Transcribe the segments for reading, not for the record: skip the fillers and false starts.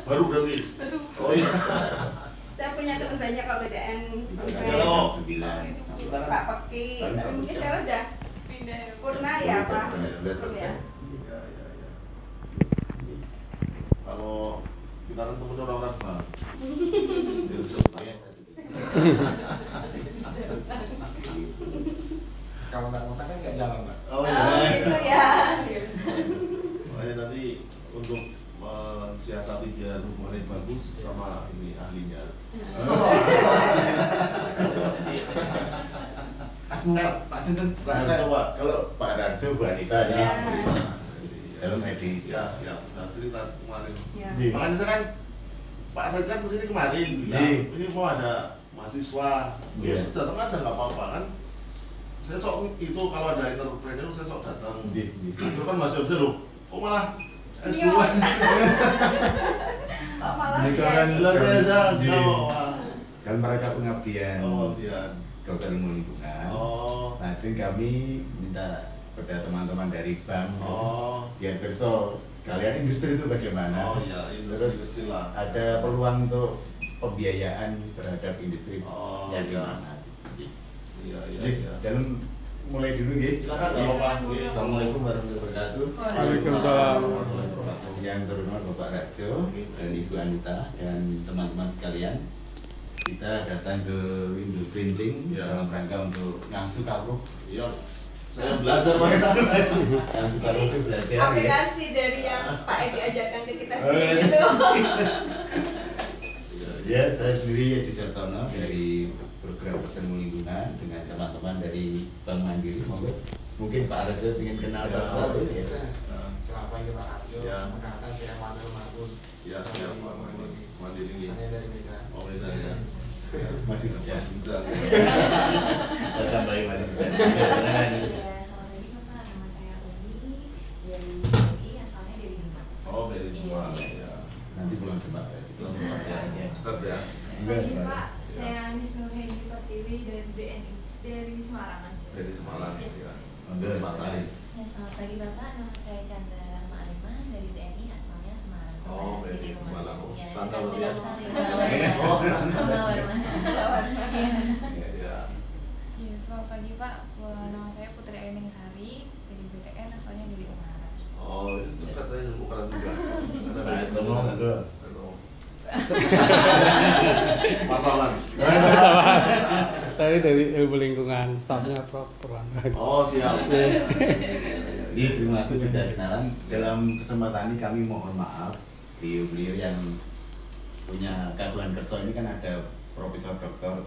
Baru berarti. Aduh. Oh iya. Saya punya teman banyak kalau BTN. Halo. Pak Peki. Tapi mungkin sekarang udah Pindah. purna ya Pak. Ya. Kalau kita kan temennya orang-orang bang. Kalau nggak ngotak kan nggak jalan, Mbak. Oh Oh gitu ya. Makanya nanti untuk mensiasati biar hubungannya bagus sama ini ahlinya. Pak Sinten, Coba. kalau Pak Rajo, Bu Anita Ya. dalam medis. Ya, udah cerita kemarin. Ya. Makanya saya kan Pak Aset kan kesini kemarin, bilang, ini mau ada mahasiswa, terus datang aja nggak apa-apa kan. Saya sok itu kalau ada entrepreneur saya sok datang. Itu kan masih bisa loh. Kok malah S2? Kok malah Ini ya, kan Jelas aja, Iya. kalau Kan mereka pengabdian dia. dokter ilmu lingkungan. Oh, Langsung kami minta pada teman-teman dari bank biar besok sekalian industri itu bagaimana. oh iya, itu Terus istilah. ada peluang untuk pembiayaan terhadap industri Oh, yang iya. gimana. Iya, Jadi iya. dalam mulai dulu ya. Silakan, nggak apa-apa. Assalamualaikum warahmatullahi wabarakatuh. Waalaikumsalam. Yang terhormat Bapak Rajo dan Ibu Anita dan teman-teman sekalian, kita datang ke window printing dalam rangka untuk ngangsu kawruh. Iya, saya belajar Pak. Ngangsu kawruh itu belajar ya. aplikasi dari yang Pak Edi ajarkan ke kita Oh, iya. gitu. Ya, saya sendiri Edi Sertono dari program bertemu lingkungan dengan teman-teman dari Bank Mandiri. Mungkin Pak Rajo ingin kenal Ya. satu-satu ya. Selamat pagi Pak Arjo, Ya. perkenalkan saya Matur Marbun. Ya, siap Pak Mandiri. Saya dari Medan. Oh, beda ya. Masih bisa. Bisa. Saya tambahin masih bisa. Ya, selamat pagi Bapak, nama saya Umi dari BNI, asalnya dari Demak. Oh, dari dua. Ya. Nanti pulang ke Pak. Tetap ya. Pagi Pak, saya Anis Nurheni Pertiwi dari BNI, dari Semarang aja. Dari Semarang ya. Sambil Pak Tari. Ya, selamat pagi Bapak, nama saya Chandra Ma'arifah dari BNI, asalnya Semarang. Oh, Sini BNI rumah. Semarang. Ya, Tanggal dekat ya. sekali. Oh, Warna. Iya. ya. Iya, selamat pagi Pak. Nama saya Putri Aining Sari dari BTN, asalnya dari Ungaran. Oh, itu katanya ukuran juga. Nah, semua enggak. Wartawan. Saya dari ilmu lingkungan, stafnya Prof. Purwanto. Oh, siap. Jadi terima kasih sudah kenalan. Dalam kesempatan ini kami mohon maaf beliau-beliau yang punya kaguan kerso ini kan ada Profesor Dr.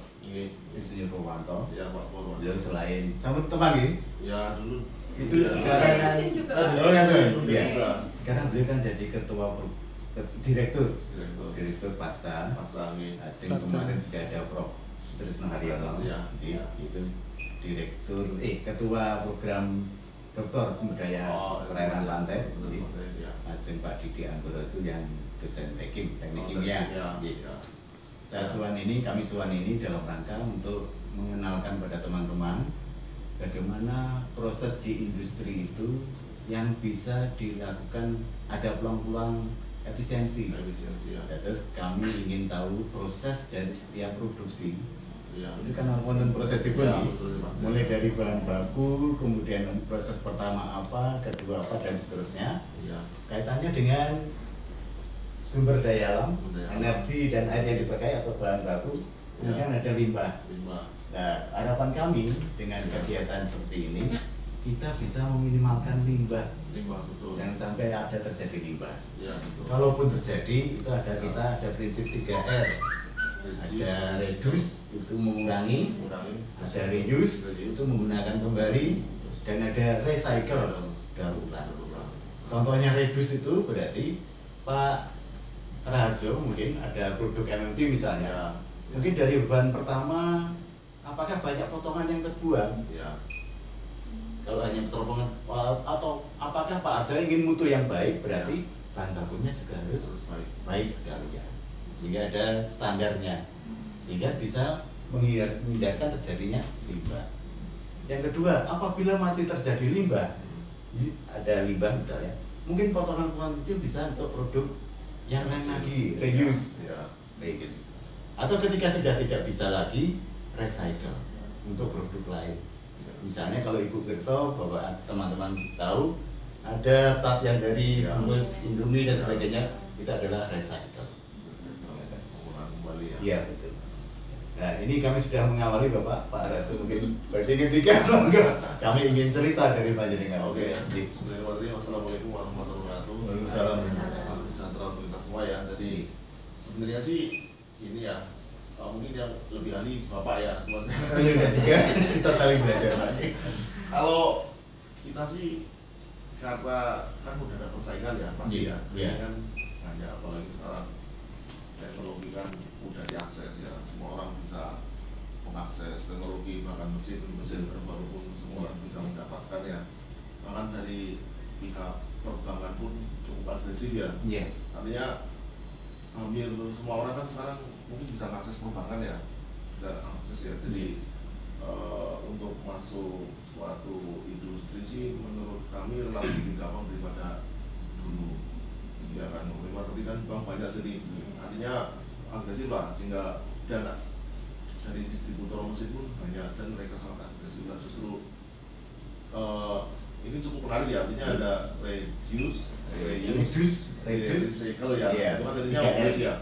Insinyur Purwanto. Ya, Pak Purwanto. Beliau selain sama teman ya. Ya, dulu Itu Ini sekarang dari kan. mesin juga. Oh, ya, tuh. Mesin Iya. juga. Sekarang beliau kan jadi direktur Direktur pasca. Pasangi. Aceh kemarin sudah ada Prof. Sutrisno Haryono. Ya. Itu direktur ketua program Dokter Sumber Daya Perairan Pantai. Ya. Aceh Pak Didi Anggoro itu yang dosen teknik Oh, kimia. ya. Gitu. Ya. Kami suan ini dalam rangka untuk mengenalkan pada teman-teman bagaimana proses di industri itu yang bisa dilakukan, ada peluang-peluang efisiensi. Efisiensi ya. Terus kami ingin tahu proses dari setiap produksi. Ya. Itu kan wonten prosesipun Ya, nih. betul, Pak. Mulai dari bahan baku, kemudian proses pertama apa, kedua apa, dan seterusnya. Ya. Kaitannya dengan sumber daya alam, Sumber daya alam. energi dan air yang dipakai atau bahan baku, kemudian ada limbah. Lima. Nah, harapan kami dengan kegiatan seperti ini, kita bisa meminimalkan limbah. Lima, betul. Jangan sampai ada terjadi limbah. Ya, betul. Kalaupun terjadi, itu kita ada prinsip 3R. Ada reduce, itu mengurangi. Kurangi. Ada reuse, itu menggunakan kembali. Dan ada recycle, daur ulang. Contohnya reduce itu berarti Pak Rajo mungkin ada produk MMT misalnya. Mungkin dari bahan pertama, apakah banyak potongan yang terbuang? Ya. Kalau hanya potongan, atau apakah Pak Rajo ingin mutu yang baik, berarti bahan bakunya juga harus Terus baik. baik sekali ya. Sehingga ada standarnya, sehingga bisa menghindarkan terjadinya limbah. Yang kedua, apabila masih terjadi limbah, ada limbah misalnya, mungkin potongan-potongan kecil bisa untuk produk yang lain lagi, reuse. Ya. Reuse. Atau ketika sudah tidak bisa lagi, recycle untuk produk lain. Misalnya kalau Ibu Pirsa, Bapak teman-teman tahu ada tas yang dari bungkus Indomie dan sebagainya, itu adalah recycle. Penggunaan kembali ya. Iya betul. Nah ini kami sudah mengawali Bapak, Pak Rasul mungkin berarti ketika kami ingin cerita dari panjenengan. Oke, Bismillahirrahmanirrahim. Assalamualaikum warahmatullahi wabarakatuh. Waalaikumsalam. Salam sejahtera untuk kita semua ya. Jadi sebenarnya sih ini ya, mungkin yang lebih ahli Bapak ya, cuma saya Iya juga kita saling belajar Pak. kalau kita sih karena kan udah ada persaingan ya pasti ya. Iya. Ini kan hanya apalagi sekarang teknologi kan mudah diakses ya, semua orang bisa mengakses teknologi, bahkan mesin terbaru pun semua orang bisa mendapatkan ya. Bahkan dari pihak perbankan pun cukup agresif ya. Iya. Artinya hampir semua orang kan sekarang mungkin bisa mengakses perbankan ya, bisa akses ya. Jadi untuk masuk suatu industri sih menurut kami relatif lebih gampang daripada dulu ya kan. Memang berarti kan bank banyak, jadi artinya agresif lah, sehingga dana dari distributor mesin pun banyak dan mereka sangat agresif lah. Justru ini cukup menarik ya, artinya ada reduce, recycle ya. Itu kan tadinya waste ya.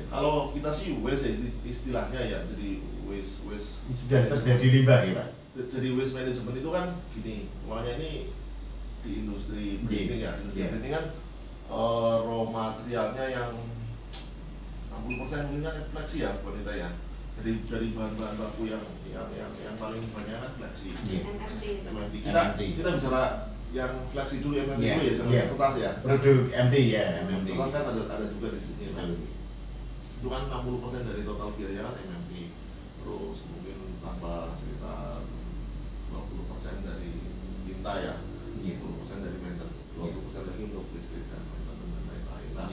Kalau kita sih waste ya istilahnya ya, jadi waste Sudah terjadi limbah ya Pak. jadi waste management itu kan gini, makanya ini di industri printing ya, industri printing kan raw materialnya yang 60% mungkin kan fleksi ya buat kita ya. Jadi dari bahan-bahan baku yang paling banyak kan fleksi. MMT. Kita bicara yang fleksi dulu, MMT dulu ya, jangan kertas ya. Produk MT ya, MT. Kertas kan ada juga di sini. Itu kan 60% dari total biaya kan MMT. Terus mungkin tambah sekitar 20% dari tinta ya, 20% dari maintenance, 20% lagi untuk listrik dan maintenance dan lain-lain. Nah,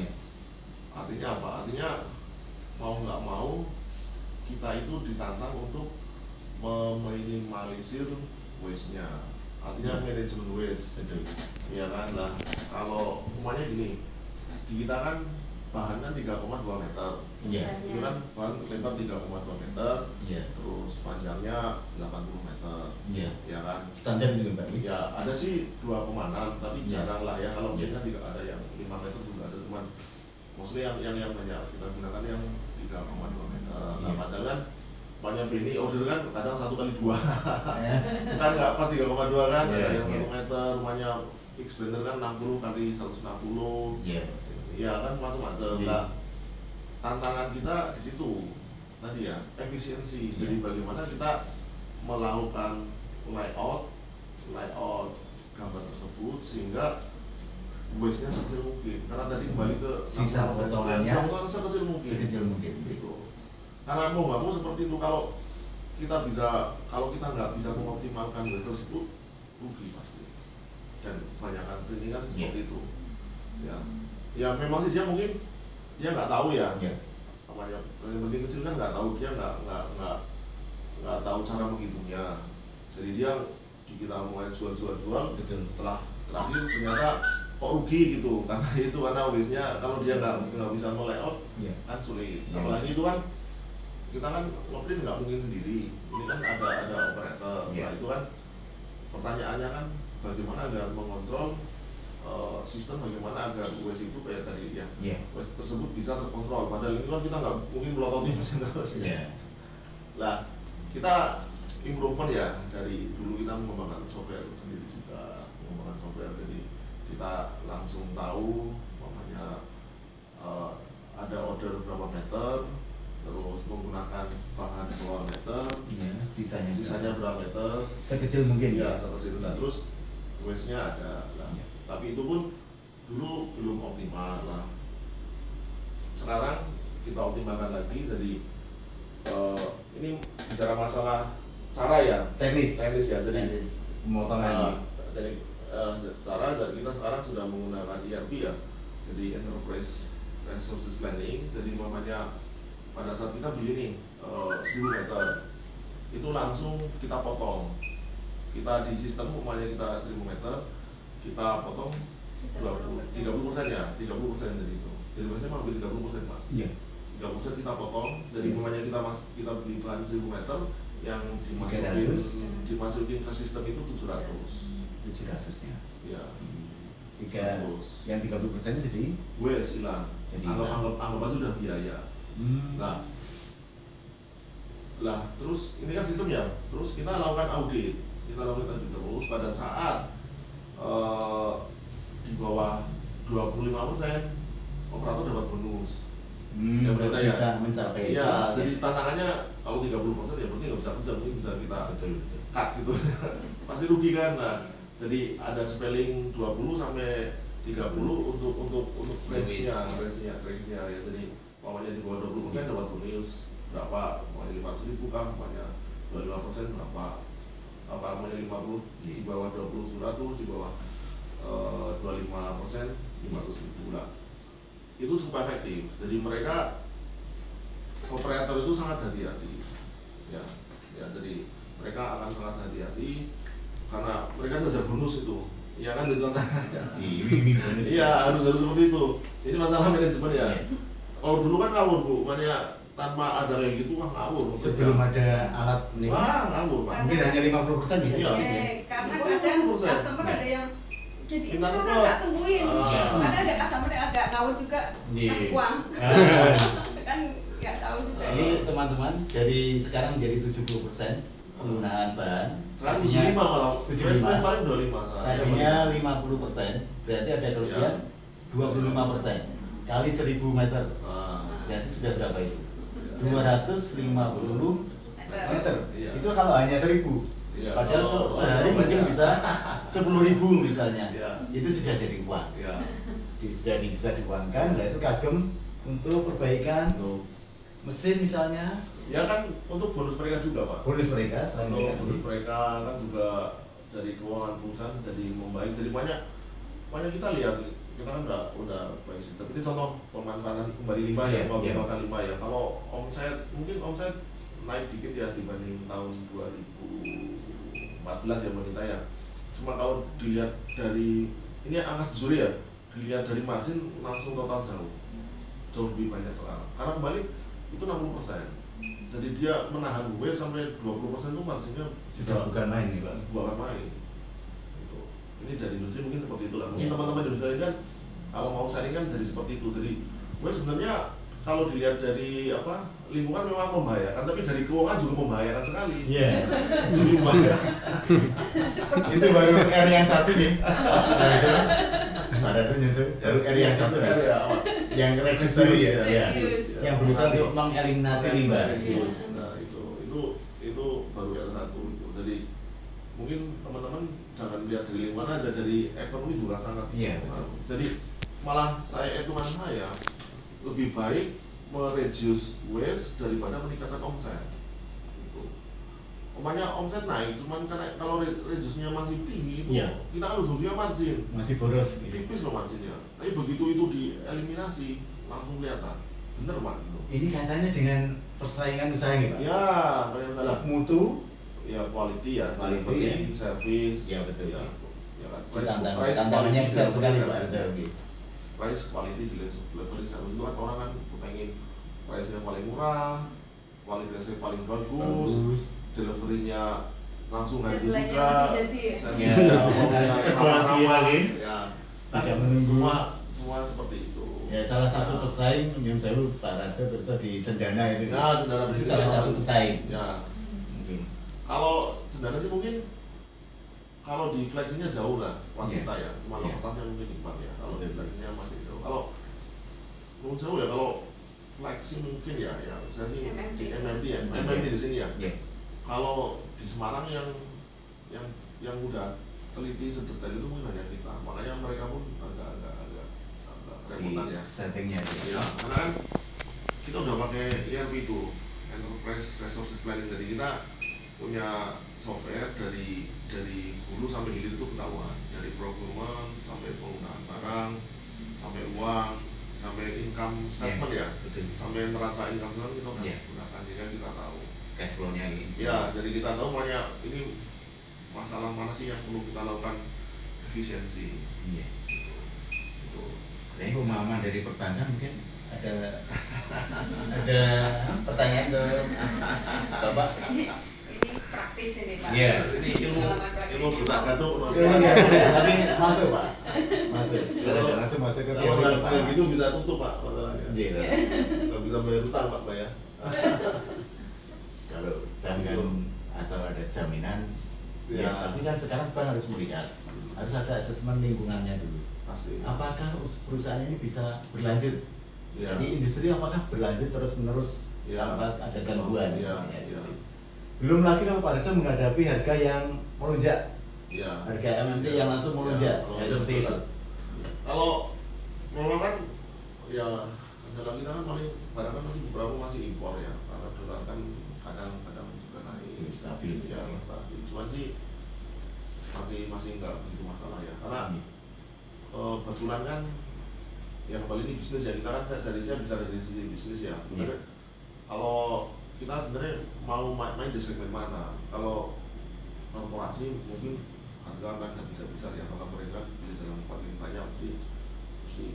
artinya apa? Artinya mau nggak mau kita itu ditantang untuk meminimalisir waste-nya. Artinya manajemen waste, ya kan? Nah, kalau umumnya gini, di kita kan bahannya 3,2 meter. Itu kan bahan lebar 3,2 meter. Terus panjangnya 80 meter. Ya kan? Standar itu Pak. Ya ada sih 2,6, tapi jarang lah ya. Kalau mungkin kan tidak ada yang 5 meter juga ada, cuman maksudnya yang banyak kita gunakan yang 3,2 meter. Nah, padahal kan banyak bini order kan kadang 1x2 kan nggak pas 3,2 kan, ada yang 1 meter, rumahnya X blender kan 60x160. Ya kan macam-macam. Nah, tantangan kita di situ tadi ya, efisiensi. Jadi bagaimana kita melakukan layout gambar tersebut sehingga waste-nya sekecil mungkin. Karena tadi kembali ke sisa potongannya sekecil mungkin. Gitu. Karena mau nggak mau seperti itu, kalau kita nggak bisa mengoptimalkan waste tersebut, rugi pasti. Dan kebanyakan printing kan seperti itu. Ya memang sih dia mungkin dia nggak tahu ya. Namanya printing kecil kan nggak tahu, dia nggak tahu cara menghitungnya. Jadi dia kita mulai jual, setelah terakhir ternyata kok rugi gitu, karena waste-nya kalau dia nggak bisa nge-layout kan sulit. Apalagi itu kan kita kan nge-print nggak mungkin sendiri, ini kan ada operator. Nah itu kan pertanyaannya kan bagaimana agar mengontrol sistem, bagaimana agar waste itu kayak tadi ya, waste tersebut bisa terkontrol. Padahal itu kan kita nggak mungkin melototi mesin terus. Nah kita improvement ya, dari dulu kita mengembangkan software sendiri juga, jadi kita langsung tahu namanya ada order berapa meter, terus menggunakan bahan berapa meter, sisanya berapa meter, sekecil mungkin ya sekecil. Nah, terus waste-nya ada lah. Tapi itu pun dulu belum optimal lah. Sekarang kita optimalkan lagi. Jadi ini bicara masalah cara ya, teknis ya, jadi pemotongan. Jadi cara dari kita sekarang sudah menggunakan ERP ya, jadi Enterprise Resources Planning. Jadi namanya pada saat kita beli nih 1000 meter, itu langsung kita potong. Kita di sistem umumnya kita 1000 meter, kita potong 30% ya, 30% dari itu. Jadi maksudnya biasanya mau 30% Pak. Iya. 30% kita potong, jadi Iya. umpamanya kita beli bahan 1000 meter, yang 300. dimasukin ke sistem itu 700. 700-nya. Ya. Yang 30% jadi Wes hilang. Jadi Anggap aja udah biaya. Lah terus ini kan sistem ya. Terus kita lakukan audit. Terus pada saat di bawah 25% operator dapat bonus. Ya, berarti bisa mencapai itu. Iya, jadi tantangannya kalau 30% ya berarti nggak bisa kerja, mungkin bisa kita cut gitu. Pasti rugi kan. Nah, jadi ada spelling 20 sampai 30 untuk range-nya ya. Jadi pokoknya di bawah 20% dapat bonus berapa, pokoknya 500.000 kah, pokoknya 25% berapa, apa pokoknya 50, di bawah 20 100, di bawah 25% 500.000 lah. Itu cukup efektif. Jadi mereka operator itu sangat hati-hati. Ya, jadi mereka akan sangat hati-hati karena mereka ngejar bonus itu. Ya kan, jadi tantangannya. Ini bonus. Iya, harus seperti itu. Ini masalah manajemen ya. Kalau dulu kan ngawur Bu, makanya tanpa ada kayak gitu wah ngawur. Sebelum ada alat ini. Wah, ngawur Pak. Mungkin hanya 50% ya. Iya. Karena kadang 50%. customer ada yang jadi itu Minta kan cepet. nggak tungguin. Karena ada customer yang agak ngawur juga Iya. kasih uang. Kan nggak tahu juga. Ini teman-teman dari sekarang menjadi 70% penggunaan bahan. Sekarang 75 malah. 75. Paling 25. Tadinya 50%, berarti ada kelebihan 25%. Kali 1000 meter. Berarti sudah berapa itu? 250 meter. Iya. Itu kalau hanya 1000. Iya. Padahal kalau Oh, sehari banyak. mungkin bisa 10.000 misalnya. Iya. Itu sudah jadi uang. Iya. Sudah bisa diuangkan. Nah itu kagem untuk perbaikan mesin misalnya. Ya kan untuk bonus mereka juga Pak. Bonus mereka selain Untuk mereka bonus mereka kan juga dari keuangan perusahaan jadi membaik. Jadi banyak kita lihat kita kan udah baik sistem. Ini contoh pemanfaatan kembali limbah ya, Iya, pemanfaatan limbah ya. Kalau omset mungkin omset naik dikit ya dibanding tahun 2014 ya wanita ya. Cuma kalau dilihat dari ini angka sejuri ya, dilihat dari margin langsung total jauh lebih banyak sekarang. Karena kembali itu 60%. Jadi dia menahan gue sampai 20% itu marginnya sudah bukan main nih Pak. bukan main. Gitu. Ini dari industri mungkin seperti itulah. Mungkin Ya. teman-teman industri kan kalau mau sharing kan jadi seperti itu. Jadi gue sebenarnya kalau dilihat dari lingkungan memang membahayakan, tapi dari keuangan juga membahayakan sekali. Iya. Lebih membahayakan. Itu baru R yang satu nih. Nah, itu pada tuh nyusul baru R yang satu R ya, awal. yang reduce dulu ya. Iya. Reduce. Yang berusaha untuk mengeliminasi limbah. Nah itu baru R1 itu. Jadi mungkin teman-teman jangan lihat dari lingkungan aja, dari ekonomi juga sangat Iya, berpengaruh. Jadi malah hitungan saya lebih baik mereduce waste daripada meningkatkan omset. Gitu. Umpamanya omset naik, cuman karena kalau reduce-nya masih tinggi itu Iya. kita kan ujungnya margin. Masih boros gitu. Tipis loh marginnya. Tapi begitu itu dieliminasi langsung kelihatan. Bener Pak gitu. Ini kaitannya dengan persaingan usaha nih Pak. Ya, banyak salah. Mutu, Ya quality ya, Quality, delivery, service. Ya, betul. Ya kan. tantangannya besar sekali Pak. service. Sergi. Price quality delivery service itu kan orang kan pengen price-nya paling murah, kualitasnya paling bagus, delivery-nya langsung hari itu Deadline-nya juga. masih jadi ya? Service-nya Cepat lagi. Ya, Tidak menunggu. semua seperti itu. Ya salah satu pesaing Nyun Sewu Pak Rajo besok di Cendana itu. Ya, Cendana Itu salah satu pesaing. Ya, Mungkin. kalau Cendana sih mungkin kalau di flexinya jauh lah wanita ya, cuma Iya. kertasnya mungkin imbang ya. Kalau di Betul. flexinya masih jauh. Kalau jauh ya, kalau flexi mungkin ya saya sih MMT. di MMT ya, MMT. MMT di sini ya. Ya. Kalau di Semarang yang udah teliti sedetail itu mungkin hanya kita, makanya mereka pun agak kerepotan Di ya. settingnya itu. Ya, karena kan kita udah pakai ERP itu, Enterprise Resources Planning, jadi kita punya software dari hulu sampai hilir itu ketahuan, dari procurement sampai penggunaan barang, sampai uang, sampai income statement ya, Betul. sampai neraca income statement kita udah Iya. gunakan, jadi kan kita tahu. Cash flow-nya ini. Ya, jadi kita tahu makanya ini masalah mana sih yang perlu kita lakukan efisiensi. Iya. Gitu. Nah, ini pemahaman dari perbankan mungkin ada pertanyaan ke Bapak? Ini praktis ini Pak. Iya. Ini ilmu buta gaduk. Tapi masuk Pak, masuk. Secara langsung masuk ke Kalau teori nggak pertama. gitu bisa tutup Pak masalahnya. Iya. Nggak bisa bayar utang Pak ya. Kalau bank kan asal ada jaminan, ya. Ya. Tapi kan sekarang bank harus melihat, harus ada asesmen lingkungannya dulu. Pasti. Apakah perusahaan ini bisa berlanjut? Ya. Jadi industri apakah berlanjut terus menerus Ya. tanpa ada gangguan? Ya. Ya, Ya. seperti itu. Belum lagi kalau Pak Rejo menghadapi harga yang melonjak, Ya. harga MMT yang langsung melonjak, ya, seperti itu. Kalau memang kan ya dalam kita kan paling barang kan masih beberapa masih impor ya, karena dolar kan kadang-kadang juga naik Stabil. ya, stabil. Cuman sih masih nggak begitu masalah ya, karena kebetulan kan yang kembali ini bisnis ya, kita kan dari saya bisa dari sisi bisnis ya. Iya. Kalau kita sebenarnya mau main di segmen mana? Kalau korporasi mungkin harga kan nggak bisa ya, kalau mereka di dalam paling banyak mesti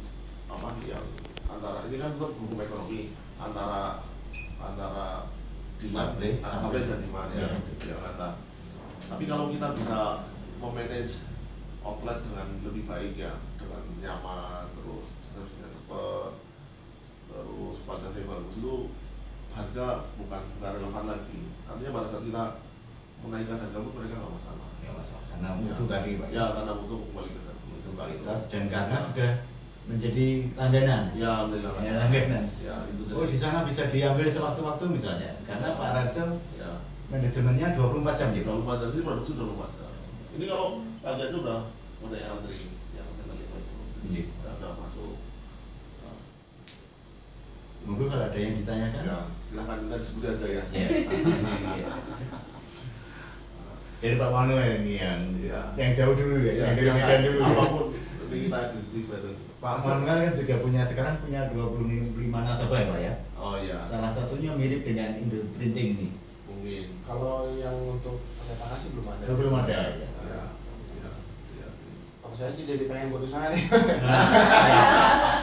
apa yang antara ini kan tetap hukum ekonomi antara demand supply dan demand ya, ya kata. Tapi kalau kita bisa memanage outlet dengan lebih baik ya, dengan nyaman, terus servicenya cepat, terus kualitasnya bagus, itu harga bukan relevan lagi. Artinya pada saat kita menaikkan harga pun mereka nggak masalah. Nggak masalah, karena mutu tadi Pak. Ya karena mutu kembali ke sana. Mutu kualitas dan karena sudah menjadi langganan. Ya alhamdulillah. Ya, langganan. Ya itu Oh di sana bisa diambil sewaktu-waktu misalnya, karena Pak Rajo ya. manajemennya 24 jam gitu. 24 jam sih produksi 24 jam. Ini kalau harga itu udah yang antri yang saya tadi itu. Iya. Udah masuk. Monggo kalau ada yang ditanyakan. Ya, silakan kita diskusi aja ya. Iya. Jadi Pak Manuel ini yang jauh dulu ya, yang dari Medan dulu. Ya. Apapun lebih kita diskusi bareng. Pak Manuel kan juga sekarang punya 25 nasabah ya Pak ya. Oh iya. Salah satunya mirip dengan Indo Printing nih. Mungkin. Kalau yang untuk pencetakan sih belum ada. Belum ada ya. Ya. Ya. Ya. Kalau saya sih jadi pengen buat usaha nih.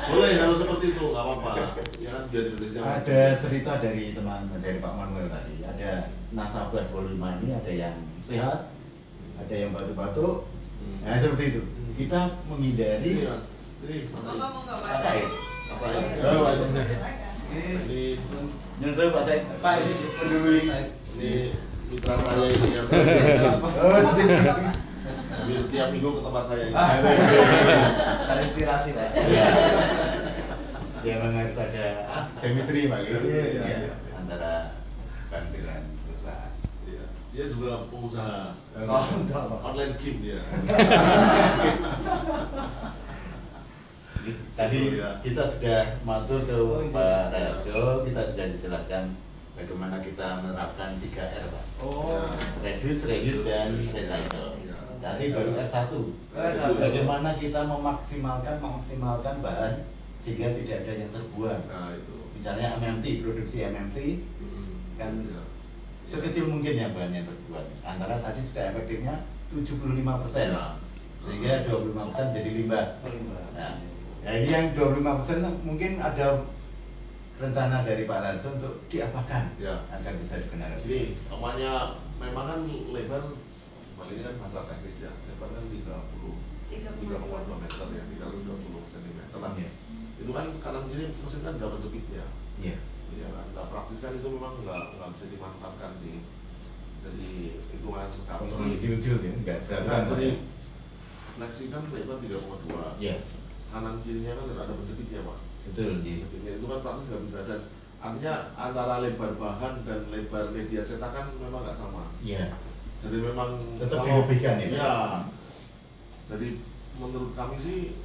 Boleh kalau seperti itu nggak apa-apa. Ya kan biar Indonesia. Ada cerita dari Pak Manuel tadi. Ada nasabah 25 ini ada yang sehat, ada yang batuk-batuk. Nah seperti itu. Kita menghindari. Ini Ngomong-ngomong Pak Said. apa ya? Silakan. Ini Nyun sewu Pak Said. Pak ini peduli. ini mitra saya ini yang tiap minggu ke tempat saya ini. Terinspirasi Pak. Ya memang harus ada chemistry Pak gitu. Iya. Antara bank dengan perusahaan. Iya. Dia juga pengusaha Oh, enggak Pak. online game dia. Tadi Ya. kita sudah matur ke Pak Rajo, kita sudah dijelaskan bagaimana kita menerapkan 3R Pak. Oh. Reduce, reuse, dan recycle. Tadi baru R1. Bagaimana kita mengoptimalkan bahan sehingga tidak ada yang terbuang. Nah itu. Misalnya MMT, produksi MMT kan Ya. sekecil mungkin ya bahan yang terbuang. Antara tadi sudah efektifnya 75%, Ya. sehingga 25% jadi limbah. Nah ini yang 25% mungkin ada rencana dari Pak Rajo untuk diapakan Ya. agar bisa digunakan. Jadi namanya memang kan lebar, ini kan bahasa teknis ya, lebar kan 3,2 meter ya, 320 cm lah. Iya. Itu kan kanan kiri mesin kan udah berjepitnya. Iya. Iya kan, nah, praktis kan itu memang nggak bisa dimanfaatkan sih. Jadi hitungan kami Kontrol kecil-kecil ya, enggak berat Nah, kan? jadi fleksi kan lebar 3,2. Iya. Kanan kirinya kan ada berjepitnya Pak. Betul, iya. Berjepitnya itu kan praktis nggak bisa, dan artinya antara lebar bahan dan lebar media cetakan memang nggak sama. Iya. Jadi memang Tetap dilebihkan ya? Iya. Jadi menurut kami sih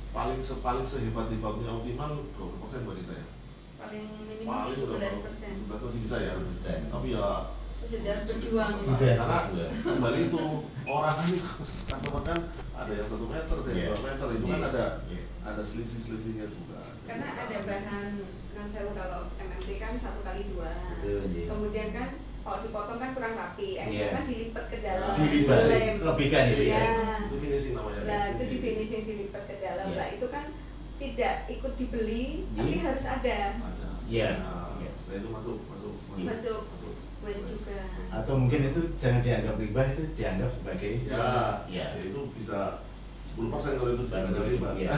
paling sehebat-hebatnya optimal 20% buat kita ya. Paling minimum Paling udah 17%. masih bisa ya. 17%. Tapi ya Sudah berjuang. Sudah. karena Sudah. kembali itu orang kan customer kan ada yang 1 meter, ada yang 2 meter, itu kan Iya. ada selisih-selisihnya juga. Karena ada bahan kan saya kalau MMT kan 1x2. Betul, iya. Kemudian kan kalau dipotong kan kurang rapi, akhirnya Iya. kan dilipat ke dalam. Dilipat, Dilem. lebihkan itu Iya. ya. Itu finishing namanya. Nah itu di finishing dilipat ke dalam. Iya. Lah itu kan tidak ikut dibeli, tapi harus ada Ada. Iya. Nah itu masuk masuk waste juga. Atau mungkin itu jangan dianggap limbah, itu dianggap sebagai ya, ya. itu bisa 10% kalau itu Baru limbah. ya.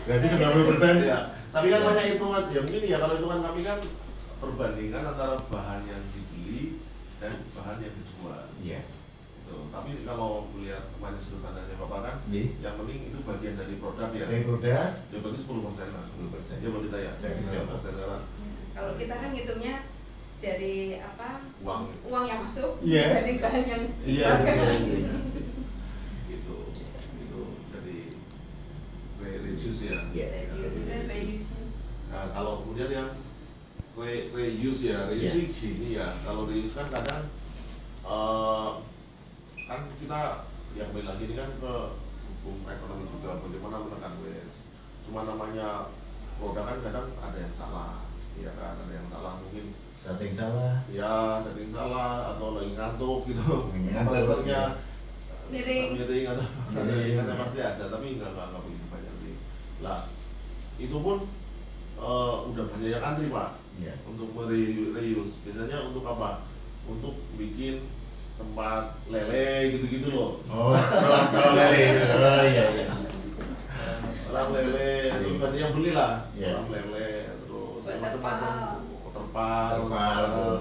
Berarti 90% ya. Tapi kan Ya. banyak hitungan, ya mungkin ya kalau hitungan kami kan perbandingan antara bahan yang dibeli dan bahan yang dijual. Iya. Gitu. Tapi kalau melihat kemarin sudut pandangnya Bapak kan, Iya. yang penting itu bagian dari produk ya. Dari produk Ya berarti 10% lah. 10%. Ya Mbak Dita ya. Dari 10% sekarang Kalau kita kan ngitungnya dari apa uang yang masuk Iya. dari bahan yang Iya, dikeluarkan. gitu. Jadi reduce ya. Iya. Reuse. Nah, kalau kemudian yang reuse ya, reuse sih gini ya. Kalau reuse kan kadang kan kita yang kembali lagi ini kan ke hukum ekonomi juga, bagaimana menekan waste. Cuma namanya produk kan kadang ada yang salah, ya kan, ada yang salah mungkin setting salah. ya setting salah atau lagi ngantuk gitu, Ngantuk, operatornya Miring. atau Miring. kan pasti ada, tapi nggak begitu banyak sih. Lah itu pun udah banyak yang antri Pak Iya. untuk reuse. Biasanya untuk apa? Untuk bikin tempat lele gitu-gitu loh. Oh, kalau lele. Oh iya iya. Kolam lele, terus banyak yang beli lah. Iya. Kolam lele, terus Buat macam-macam terpal. Terpal, tuh.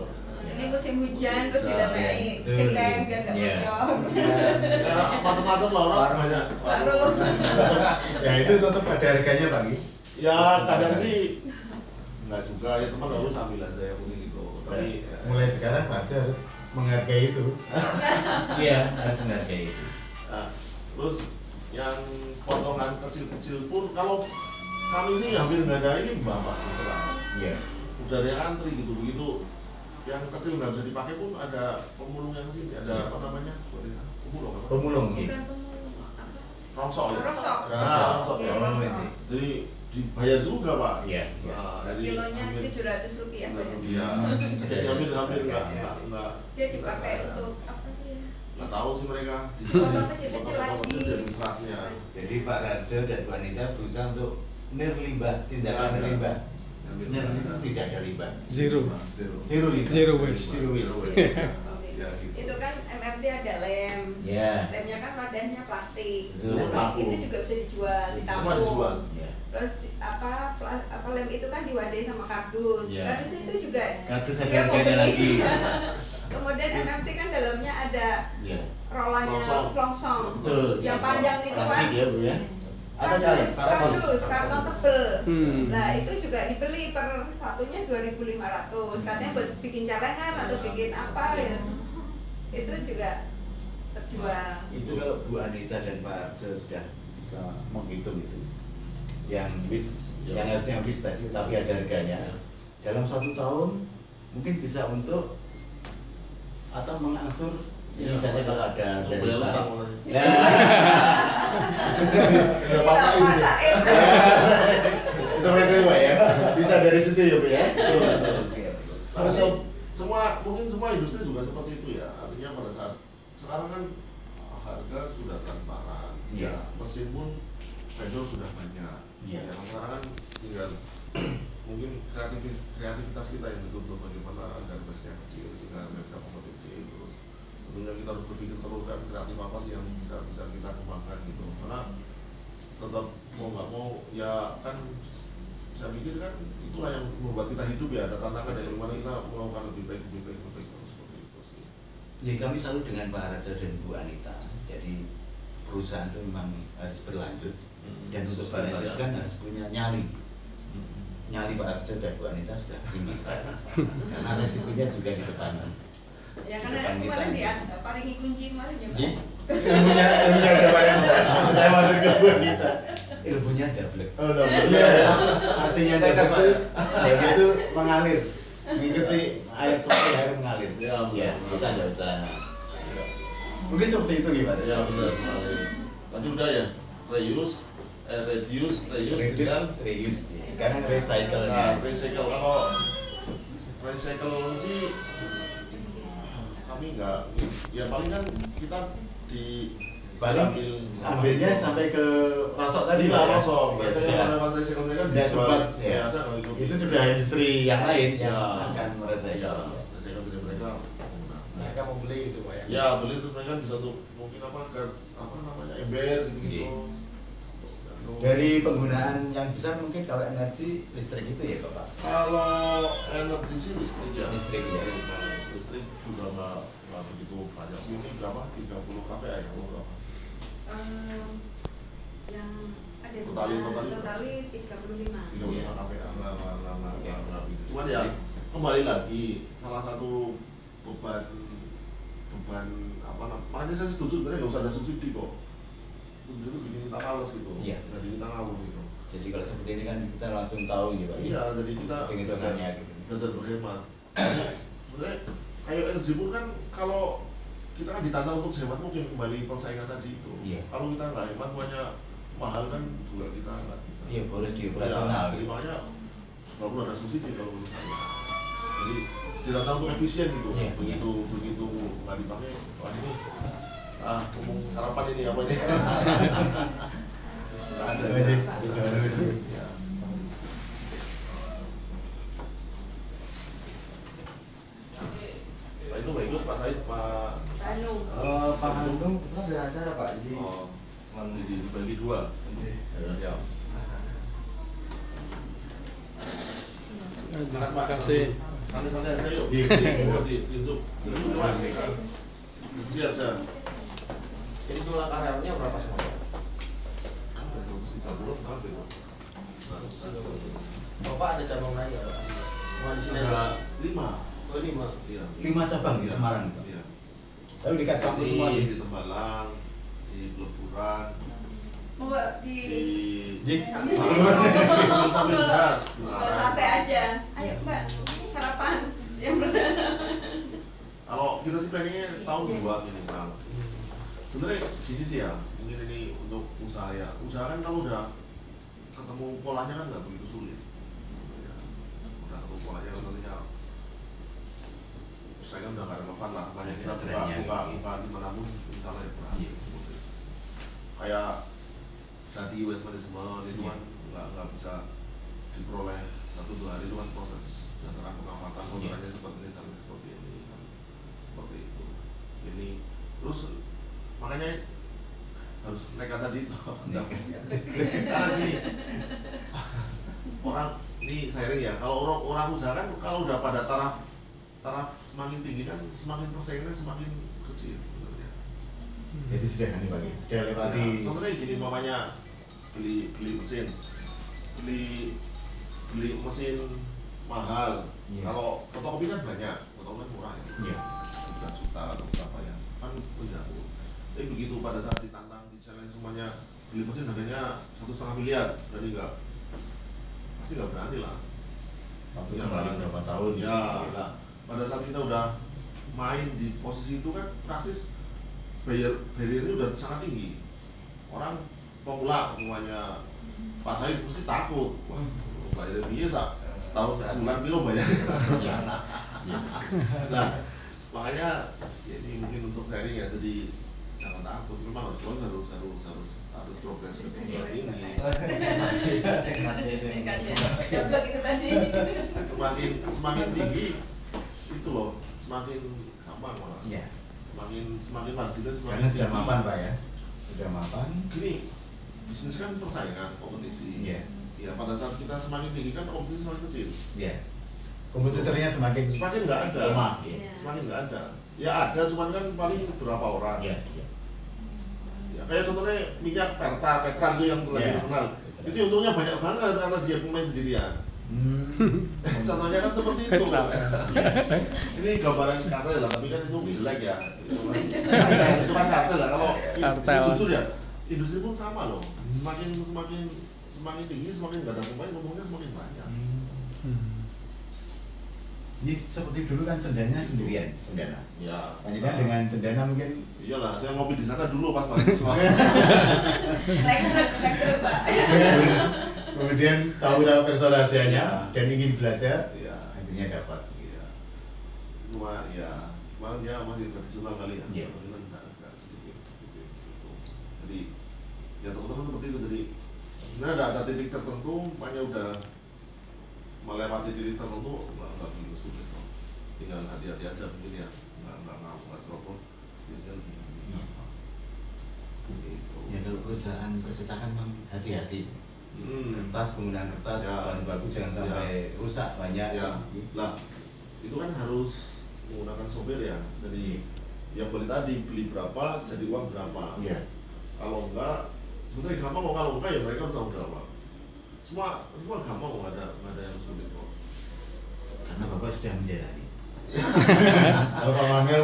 Ini musim hujan terus Hujan, ditambahin betul. genteng biar nggak Iya. bocor. Ya macam-macam lah orang banyak. Baru. Ya itu tetap ada harganya Pak Gi. Ya kadang sih nggak juga ya, teman harus ambil aja yang penting gitu. Tapi ya, Mulai sekarang Pak Arjo harus menghargai itu. Iya, harus menghargai itu. nah, terus yang potongan kecil-kecil pun kalau kami sih hampir nggak ada ini bapak terserah. Iya. Udah ada yang antri gitu, begitu yang kecil nggak bisa dipakai pun ada pemulung yang sini, ada apa namanya? Pemulung apa? Pemulung gitu. Bukan pemulung apa? Rongsok ya? Rongsok. Rongsok ya. Iya, rongsok. Ini. Jadi dibayar juga Pak. Iya. Nah, jadi Kilonya hampir- 700 rupiah. Iya. Jadi hampir nggak. Dia dipakai untuk apa dia? Nggak tahu sih mereka. Potong kecil-kecil lagi. Dari seratnya. Jadi Pak Rajo dan Bu Anita berusaha untuk nirlimbah, tindakan nirlimbah. Nir itu tidak ada limbah. Zero. Zero limbah. Zero waste. Zero waste. Ya, gitu. Itu kan MMT ada lem. Ya. Lemnya kan wadahnya plastik. Betul. Nah, terus Vakum. itu juga bisa dijual, Semua ditampung. dijual. Ya. Terus apa lem itu kan diwadahi sama kardus. Iya. Kardus itu juga Kardus ada dia mau harganya beli. lagi. Kemudian MMT kan dalamnya ada Ya. rolanya Selongsong. selongsong. Betul. Yang panjang itu plastik kan ya Bu ya. Atau kain, kardus, karton tebel. Hmm. Nah itu juga dibeli per satunya 2.500. Katanya buat bikin celengan atau bikin apa ya. Itu juga terjual. Itu kalau Bu Anita dan Pak Arjo sudah bisa menghitung itu, yang bis, Ya. yang harusnya bis tadi, tapi ada harganya. Dalam 1 tahun mungkin bisa untuk atau mengangsur. Ya. Misalnya kalau ada dari Bayar Pak. utang mulai. Nah, Udah pasain gitu. Pasain. seperti itu Pak ya. Bisa dari situ ya Bu ya. Tapi semua mungkin semua industri juga seperti itu ya. Artinya pada saat sekarang kan harga sudah transparan. Iya. Ya, mesin pun vendor sudah banyak. Iya. Yang sekarang kan tinggal mungkin kreativitas kita yang dituntut bagaimana agar base yang kecil sehingga harga bisa kompetitif. Terus tentunya kita harus berpikir terus kan kreatif apa sih yang bisa kita kembangkan gitu. Karena tetap mau nggak mau ya kan saya pikir kan itulah yang membuat kita hidup ya, ada tantangan dari mana kita melakukan lebih baik terus seperti itu sih. Jadi kami selalu dengan Pak Rajo dan Bu Anita. Jadi perusahaan itu memang harus berlanjut dan untuk Sustain berlanjut saja. kan harus punya nyali. Nyali Pak Rajo dan Bu Anita sudah tinggi sekali. Karena resikonya juga di depan. Ya karena kemarin dia paringi kunci kemarin ya. Pak. Ji, ilmunya ada banyak. Saya mau ke Bu Anita. Ilmunya double. Oh, double. Iya. Artinya Tekad, double Pak, itu, ya. ya itu mengalir, mengikuti air sungai air mengalir. Ya, Ya, benar. kita nggak usah. Mungkin seperti itu gimana? Ya benar. Tadi udah ya, reduce, dan reuse. Sekarang recycle nah, nya. recycle. Kalau recycle sih kami nggak, ya paling kan kita di paling ambilnya sampai ke rosok tadi lah Pak, ya? rosok. Ya, Biasanya sudah. kalau lewat resiko mereka Tidak sempat, ya. biasa nggak ikuti. Itu sudah industri yang lain yang Ya. akan merecycle. Ya, resiko dari mereka menggunakan. Mereka mau beli gitu Pak ya. Ya beli itu mereka bisa tuh mungkin apa namanya ember gitu-gitu. Iya. Dari penggunaan yang besar mungkin kalau energi listrik itu ya Bapak. Kalau energi sih listrik ya. Listrik, ya. Listrik udah nggak begitu banyak sih. Ini berapa? 30 kPa ya? Berapa? Yang ada Totali 35. 35 kPa nggak begitu. Cuman Listrik. ya kembali lagi salah satu beban apa namanya? Makanya saya setuju sebenarnya nggak usah ada subsidi kok. Subsidi itu bikin kita males gitu. Iya. Jadi kita ngawur gitu. Jadi kalau seperti ini kan kita langsung tahu gitu Pak. Iya, jadi kita hitung-hitungannya gitu. belajar berhemat. Sebenarnya kayak energi pun kan kalau kita kan ditantang untuk sehemat mungkin kembali persaingan tadi itu. Iya. Kalau kita nggak hemat banyak mahal kan juga kita nggak bisa. Iya, harus di operasional. Ya, jadi makanya nggak perlu ada subsidi kalau menurut saya. Jadi ditantang untuk efisien gitu. Iya, Begitu nggak dipakai, wah ini ngomong harapan ini apa ini? Ada. Ya. Pak itu nggak ikut Pak Said, Pak Bandung. Pak Handung itu ada acara Pak, jadi dibagi dua. Ya. Terima kasih. Santai-santai aja yuk. Di YouTube. Diskusi aja. Jadi jumlah karyawannya berapa semua Pak? Ada 130 berapa itu? Bapak ada cabang lain nggak Pak? Cuma di sini aja. Ada 5. Oh 5. Iya. 5 cabang di Semarang Pak. Iya. Tapi dekat kampus semua Di Tembalang, di Peleburan, Mau di di sambil sambil benar. sate aja. Ayo Mbak, sarapan. Yang benar. Kalau kita sih planningnya setahun 2 minimal. Sebenarnya gini sih ya, mungkin ini untuk usaha ya. Usaha kan kalau udah ketemu polanya kan nggak begitu sulit. Ya, udah ketemu polanya kan tentunya saya kan udah nggak relevan lah. Banyak kita buka dimanapun misalnya ya berhasil. Kayak tadi waste management itu kan nggak bisa diperoleh 1-2 hari, itu kan proses berdasarkan pengamatan kotorannya seperti ini sampai seperti ini kan. Seperti itu. Ini terus makanya harus nekat tadi itu. Karena gini orang ini sharing ya, kalau orang usaha kan kalau udah pada taraf semakin tinggi kan semakin persaingannya semakin kecil sebenarnya. Jadi sudah kan Pak, sudah lewati. Contohnya gini, mamanya beli mesin mahal. Iya. Kalau fotokopi kan banyak, fotokopi kan murah ya. Iya. 3 juta atau berapa ya, kan menjauh. Tapi begitu pada saat ditantang, di challenge semuanya beli mesin harganya 1,5 miliar, jadi pasti nggak berani lah. Waktu Ya, kembali berapa tahun ya lah. Pada saat kita udah main di posisi itu kan praktis barriernya udah sangat tinggi. Orang pemula semuanya Pak Said mesti takut. Wah, bayar biasa setahun sebulan piro bayar. Nah, makanya ya ini mungkin untuk sharing ya, jadi jangan takut. Memang harus progres ke tempat ini. Jablok itu tadi. Semakin tinggi itu loh, semakin gampang malah. Iya. Semakin marginnya semakin Karena sudah tinggi. mapan Pak ya. Sudah mapan. Gini, bisnis kan persaingan, kompetisi. Iya. Ya pada saat kita semakin tinggi kan kompetisi semakin kecil. Iya. Kompetitornya semakin Nggak ada. lemah. Iya. Semakin nggak ada. Ya ada, cuman kan paling beberapa orang. Iya. Ya, kayak contohnya minyak Petra itu yang lagi Iya. terkenal. Itu untungnya banyak banget karena dia pemain sendirian. Contohnya kan seperti itu. Ini gambaran kasar lah, tapi kan itu jelek ya. Itu kan kartel lah. Kalau Kartel. jujur ya, industri pun sama loh. Semakin tinggi, semakin nggak ada pemain, ngomongnya semakin banyak. Ini seperti dulu kan cendana sendirian, cendana. Ya. Panjang dengan cendana mungkin. Iyalah, saya ngopi di sana dulu pas mahasiswa. Lekser Pak. Kemudian tahu persolasianya dan ingin belajar, Iya. akhirnya dapat. Iya. Cuma ya, kemarin dia masih tradisional kali ya. Iya. Kita nggak sedikit gitu. sebenarnya ada titik tertentu, makanya udah melewati titik tertentu nggak begitu sulit kok. Tinggal hati-hati aja mungkin ya, nggak ceroboh biasanya lebih gitu. Ya kalau perusahaan percetakan memang hati-hati. Kertas, penggunaan kertas, Ya. bahan baku jangan sampai rusak banyak. Ya, lah itu kan harus menggunakan sopir ya. Jadi yang beli tadi beli berapa, jadi uang berapa. Iya. Kalau enggak, sebenarnya gampang kok. Kalau enggak ya mereka harus tahu berapa. Semua gampang kok, nggak ada yang sulit kok. Karena Bapak sudah menjalani. Kalau Pak Mamel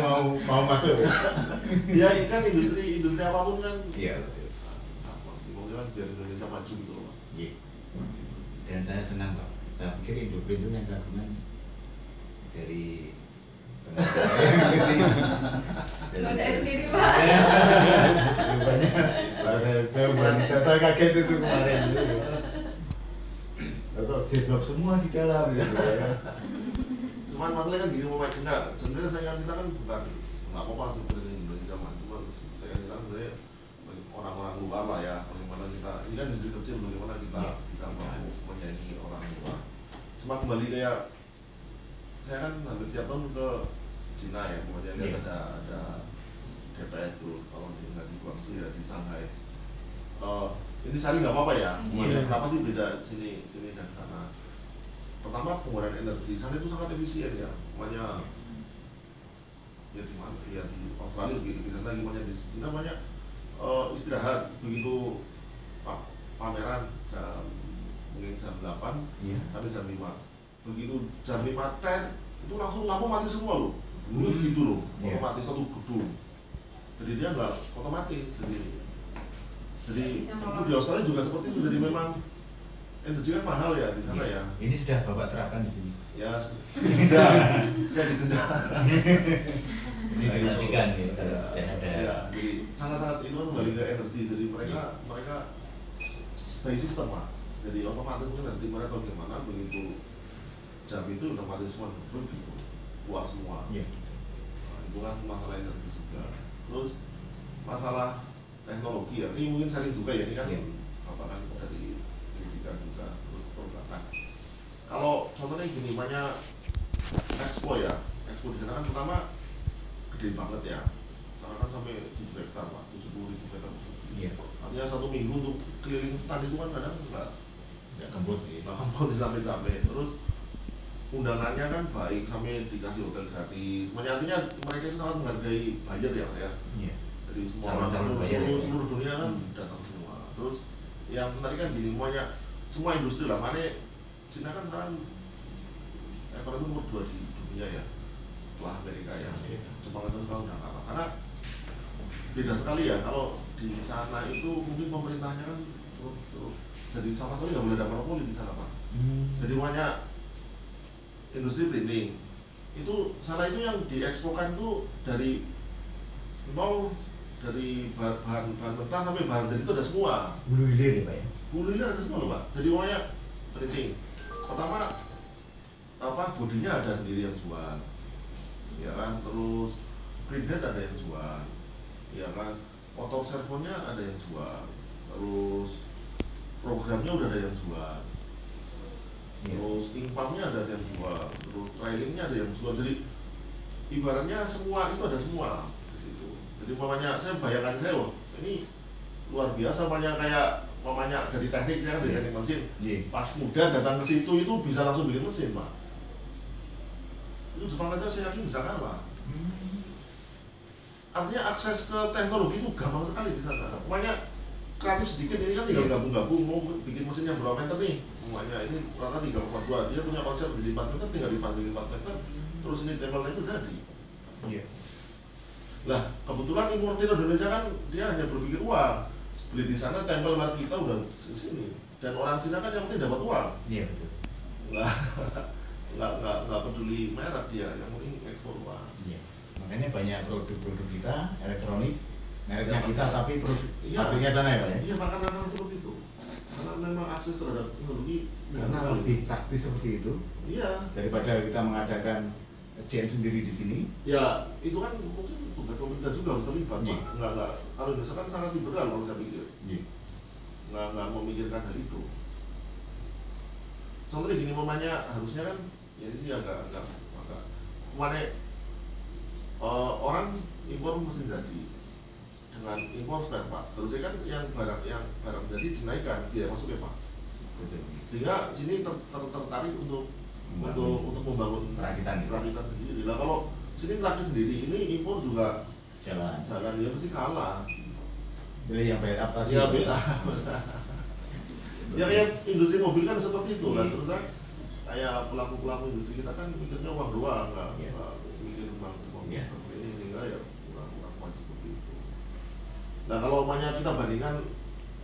mau masuk. Ya kan industri apapun kan. Iya. Gampang. Pokoknya kan biar Indonesia maju gitu loh. Iya. Dan saya senang Pak. Saya pikir Indoprint itu yang gabungan dari Saya sendiri Pak. Rupanya saya kaget itu kemarin. Atau deadlock semua di dalam gitu ya. Cuman masalahnya kan gini Pak, enggak. Sebenarnya saya kan kita kan bukan nggak apa-apa sebenarnya Indonesia maju. Cuma saya kan kita sebenarnya orang-orang luar lah ya. Bagaimana kita ini kan industri kecil, bagaimana kita bisa mampu menyaingi orang luar. Cuma kembali kayak saya kan hampir tiap tahun ke Cina ya, kemudian lihat ada DPS tuh, kalau di Guangzhou ya di Shanghai. Ini sehari nggak apa-apa ya, kenapa sih beda sini dan sana? Pertama penggunaan energi, sana itu sangat efisien ya, makanya ya di mana ya di Australia di sana gimana di Cina banyak istirahat begitu pameran mungkin jam 8 sampai jam 5. Begitu jam 5 itu langsung lampu mati semua loh. Dulu gitu loh, otomatis satu gedung. Jadi dia nggak otomatis. Jadi itu di Australia juga seperti itu. Jadi memang energi kan mahal ya di sana ya. Ini sudah Bapak terapkan di sini. Ya, denda. Saya didenda. Ini dilatihkan ya, sudah ada. Ya, jadi sangat-sangat itu kan kembali ke energi. Jadi mereka stay system lah. Jadi otomatis mungkin nanti mereka bagaimana begitu jam itu otomatis semua begitu keluar semua. Iya. Nah, itu kan masalah energi juga. Terus masalah teknologi ya, ini mungkin sering juga ya, ini kan apa kan dari pendidikan juga, terus perbankan. Kalau contohnya gini, banyak expo ya, expo di sana kan pertama gede banget ya, sana kan sampai 7 hektar Pak, 70.000 meter persegi. Iya. Artinya satu minggu untuk keliling stand itu kan kadang nggak kebut ya. nggak kebut sampai terus undangannya kan baik, sampai dikasih hotel gratis. Artinya mereka itu sangat menghargai buyer ya Pak ya. Iya. Jadi semua Calon-calon buyer ya. seluruh dunia kan datang semua. Terus yang menarik kan gini, semua industri lah, mana Cina kan sekarang ekonomi nomor 2 di dunia ya, setelah Amerika ya. Jepang itu sekarang udah kalah. Karena beda sekali ya, kalau di sana itu mungkin pemerintahnya kan jadi sama sekali nggak boleh ada monopoli di sana Pak. Jadi banyak industri printing itu sana itu yang diekspokan tuh dari bahan mentah sampai bahan jadi itu ada semua. Hulu hilir ya Pak ya. Hulu hilir ada semua loh Pak. Jadi banyak printing. Pertama bodinya ada sendiri yang jual, ya kan. Terus printhead ada yang jual, ya kan. Motor servonya ada yang jual. Terus programnya udah ada yang jual. Terus inkpunknya ada yang jual, terus trailingnya ada yang jual. Jadi ibaratnya semua itu ada semua di situ. Jadi umpamanya saya bayangkan saya, wah ini luar biasa, umpamanya kayak umpamanya dari teknik, saya kan dari teknik mesin. Pas muda datang ke situ itu bisa langsung bikin mesin Pak. Itu Jepang aja saya yakin bisa kalah. Artinya akses ke teknologi itu gampang sekali di sana. Umpamanya kreatif sedikit, ini kan tinggal gabung-gabung, mau bikin mesin yang berapa meter nih, semuanya ini rata 3,2, dia punya konsep jadi 4 meter, tinggal dipanggil 4 meter, terus ini tempelnya itu jadi. Lah kebetulan importir Indonesia kan dia hanya berpikir uang, beli di sana tempel merek kita udah sini, dan orang Cina kan yang penting dapat uang. Iya betul. Nggak peduli merek dia, yang penting ekspor uang. Iya. Makanya banyak produk-produk kita elektronik mereknya kita, tapi produk pabriknya sana ya Pak ya? Iya, makanan seperti itu. Karena memang akses terhadap teknologi Karena lebih praktis seperti itu. Iya. Daripada kita mengadakan SDM sendiri di sini. Ya, itu kan mungkin tugas pemerintah juga harus terlibat. Iya. Nggak. Kalau Indonesia kan sangat liberal kalau saya pikir. Iya. nggak memikirkan hal itu. Contohnya gini, mamanya harusnya kan ya ini sih agak mana orang impor mesin jadi dengan impor spare part, harusnya kan yang barang jadi dinaikkan biaya masuknya Pak. Betul. Sehingga sini tertarik untuk membangun perakitan sendiri. Lah kalau sini rakit sendiri, ini impor juga jalan ya pasti kalah. pilih yang backup tadi. Ya beda. Ya kayak industri mobil kan seperti itu lah. Terus kan kayak pelaku industri kita kan mikirnya uang doang, nggak mikir tentang uang ini sehingga ya kurang seperti itu. Nah kalau umpamanya kita bandingkan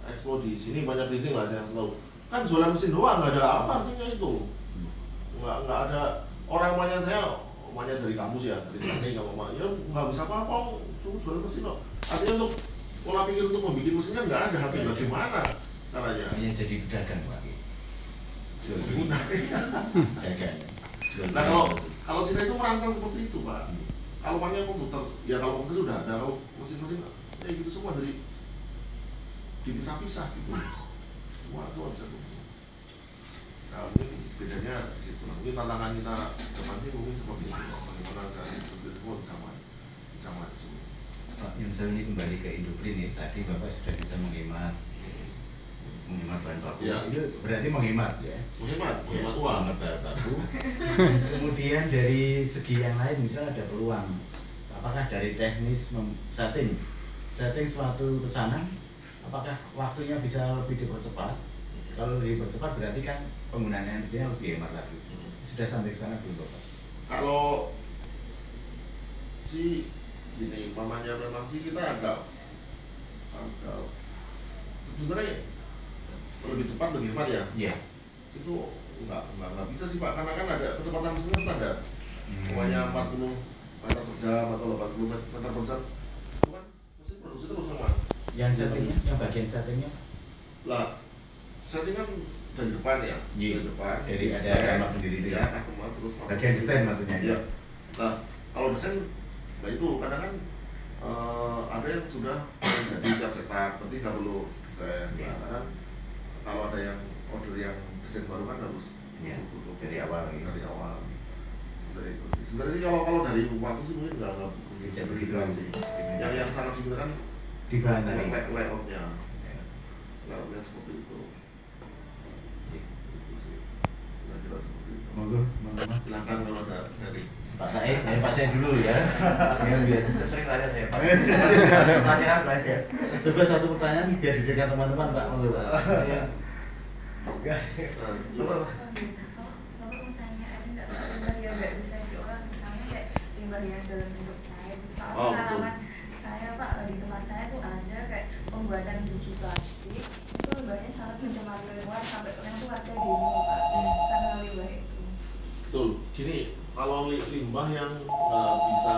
expo di sini banyak printing lah yang tahu. Kan jualan mesin doang, nggak ada apa artinya itu. Nggak ada orang umpamanya dari kampus ya, dari teknik ya nggak bisa apa-apa, cuma jualan mesin kok. Artinya untuk pola pikir untuk membuat mesin kan nggak ada, tapi bagaimana caranya? Hanya jadi pedagang Pak. Dagang. Nah kalau Cina itu merangsang seperti itu Pak. Kalau banyak komputer, ya kalau komputer sudah ada, kalau mesin-mesin ya gitu semua dari dipisah-pisah gitu. Semua bisa tuh. Nah mungkin bedanya di situ. Mungkin tantangan kita depan sih mungkin seperti itu. Bagaimana kan itu semua bisa maju. Pak Yunsel ini kembali ke Indoprin nih. Tadi Bapak sudah bisa menghemat bahan baku. Ya. Itu berarti menghemat ya. Menghemat uang. Menghemat bahan baku. Kemudian dari segi yang lain misalnya ada peluang. Apakah dari teknis setting suatu pesanan, apakah waktunya bisa lebih dipercepat? Kalau dipercepat berarti kan penggunaan energinya lebih hemat lagi. Sudah sampai ke sana belum Bapak? Kalau si ini mamanya memang sih kita agak sebenarnya lebih cepat lebih hemat ya. Iya. Itu nggak bisa sih Pak, karena kan ada kecepatan mesinnya standar. Semuanya 40 meter per jam atau 80 meter per jam. Itu kan mesin produksi terus semua. Yang settingnya, yang bagian settingnya? Lah, setting kan dari depan ya. Iya. Dari depan. Dari ada kamar sendiri itu ya. Customer terus. Bagian desain maksudnya. Iya. Nah, kalau desain, nah itu kadang kan ada yang sudah jadi siap cetak, berarti nggak perlu desain. Nah, kadang kalau ada yang order yang desain baru kan harus dari awal. Dari itu sih. Sebenarnya sih kalau dari waktu sih mungkin nggak Tidak begitu sih. yang sangat signifikan Di bahan tadi. layoutnya seperti itu. Itu sih. Kira-kira seperti itu. Monggo. Silakan kalau ada seri. Pak Said dulu ya. Yang biasa sering tanya saya Pak. Pertanyaan saya. Coba satu pertanyaan biar didengar teman-teman Pak. Monggo. Bapak mau tanya, ada nggak limbah yang nggak bisa diolah, misalnya kayak limbah yang dalam bentuk cair. Soalnya pengalaman saya Pak, di tempat saya tuh ada kayak pembuatan biji plastik itu limbahnya sangat mencemari lingkungan sampai kalian tuh ada demo Pak karena limbah itu. Betul. Gini, kalau limbah yang bisa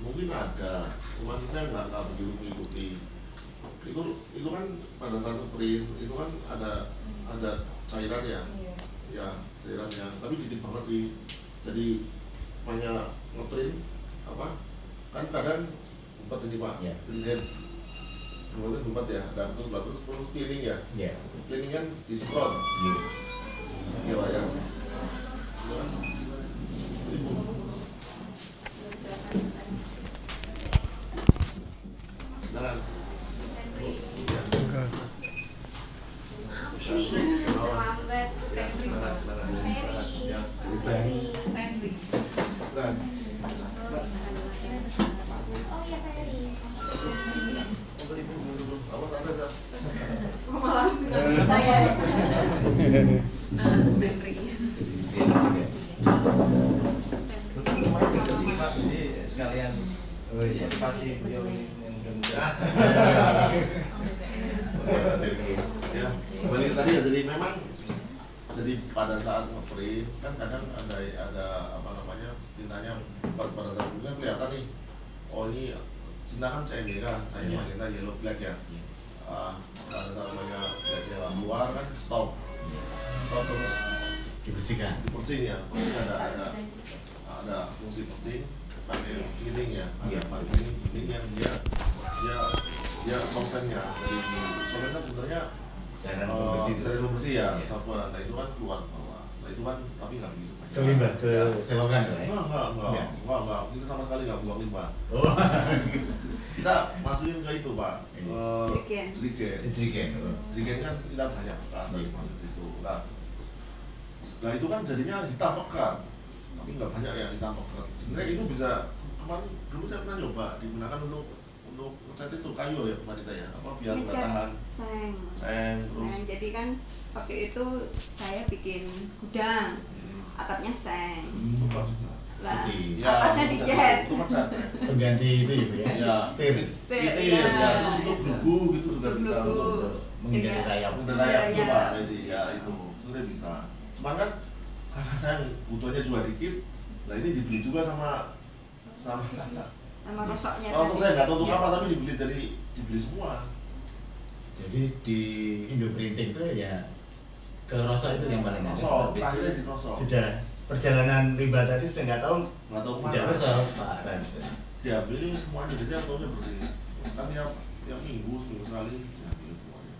mungkin ada, cuma saya nggak begitu mengikuti. Itu kan pada saat print itu kan ada cairan ya. Iya. Ya cairan yang tapi dikit banget sih. Jadi banyak ngeprint apa kan kadang empat ini Pak. Iya. Kemudian empat ya, ada terus cleaning ya. Iya. Cleaning kan disemprot. Iya Pak ya. Itu kan jangan. Terlambat. Oh iya Ferry. Malah bilang saya. Jadi sekalian motivasi beliau ini yang mudah-mudahan. Ya, kembali ke tadi ya, jadi memang jadi pada saat nge-print kan kadang ada apa namanya tintanya pada saat itu kan kelihatan nih, oh ini cinta kan saya merah, saya magenta yellow black ya. Pada saat namanya blacknya keluar kan stop terus Dibersihkan. dipercing ya, percing ada fungsi percing pakai cleaning ya, ada cleaning yang dia solventnya. Jadi solvent kan sebenarnya cairan pembersih itu. Cairan pembersih ya, solvent. Nah itu kan keluar bawah. Nah itu kan tapi nggak begitu. Ke limbah, ke selokan ya? Enggak. Kita sama sekali nggak buang limbah. Oh. Kita masukin ke itu Pak. Jerigen. Jerigen kan kita banyak kan masuk itu. Nah itu kan jadinya hitam pekat. Tapi nggak banyak yang hitam pekat. Sebenarnya itu bisa kemarin dulu saya pernah coba digunakan untuk ngecat itu kayu ya kemarin ya. Apa biar nggak tahan. Seng terus. Jadi kan waktu itu saya bikin gudang. Atapnya seng. Lah, atasnya dicat. Itu ngecat. Pengganti itu ya? Ya. Tir. Ya. Terus untuk glugu gitu juga bisa untuk menghindari rayap. Itu Pak. Jadi ya itu sebenarnya bisa. Cuman kan karena saya butuhnya juga dikit, nah ini dibeli juga sama rosoknya. Rosok saya nggak tahu untuk apa tapi dibeli semua. Jadi di Indo Printing itu ya ke rosok itu yang paling rosok, akhirnya di rosok. Sudah perjalanan limbah tadi sudah nggak tahu kemana. Tidak rosok Pak Ran. Diambil semuanya biasanya tahunnya bersih. Kan yang minggu sekali diambil semuanya.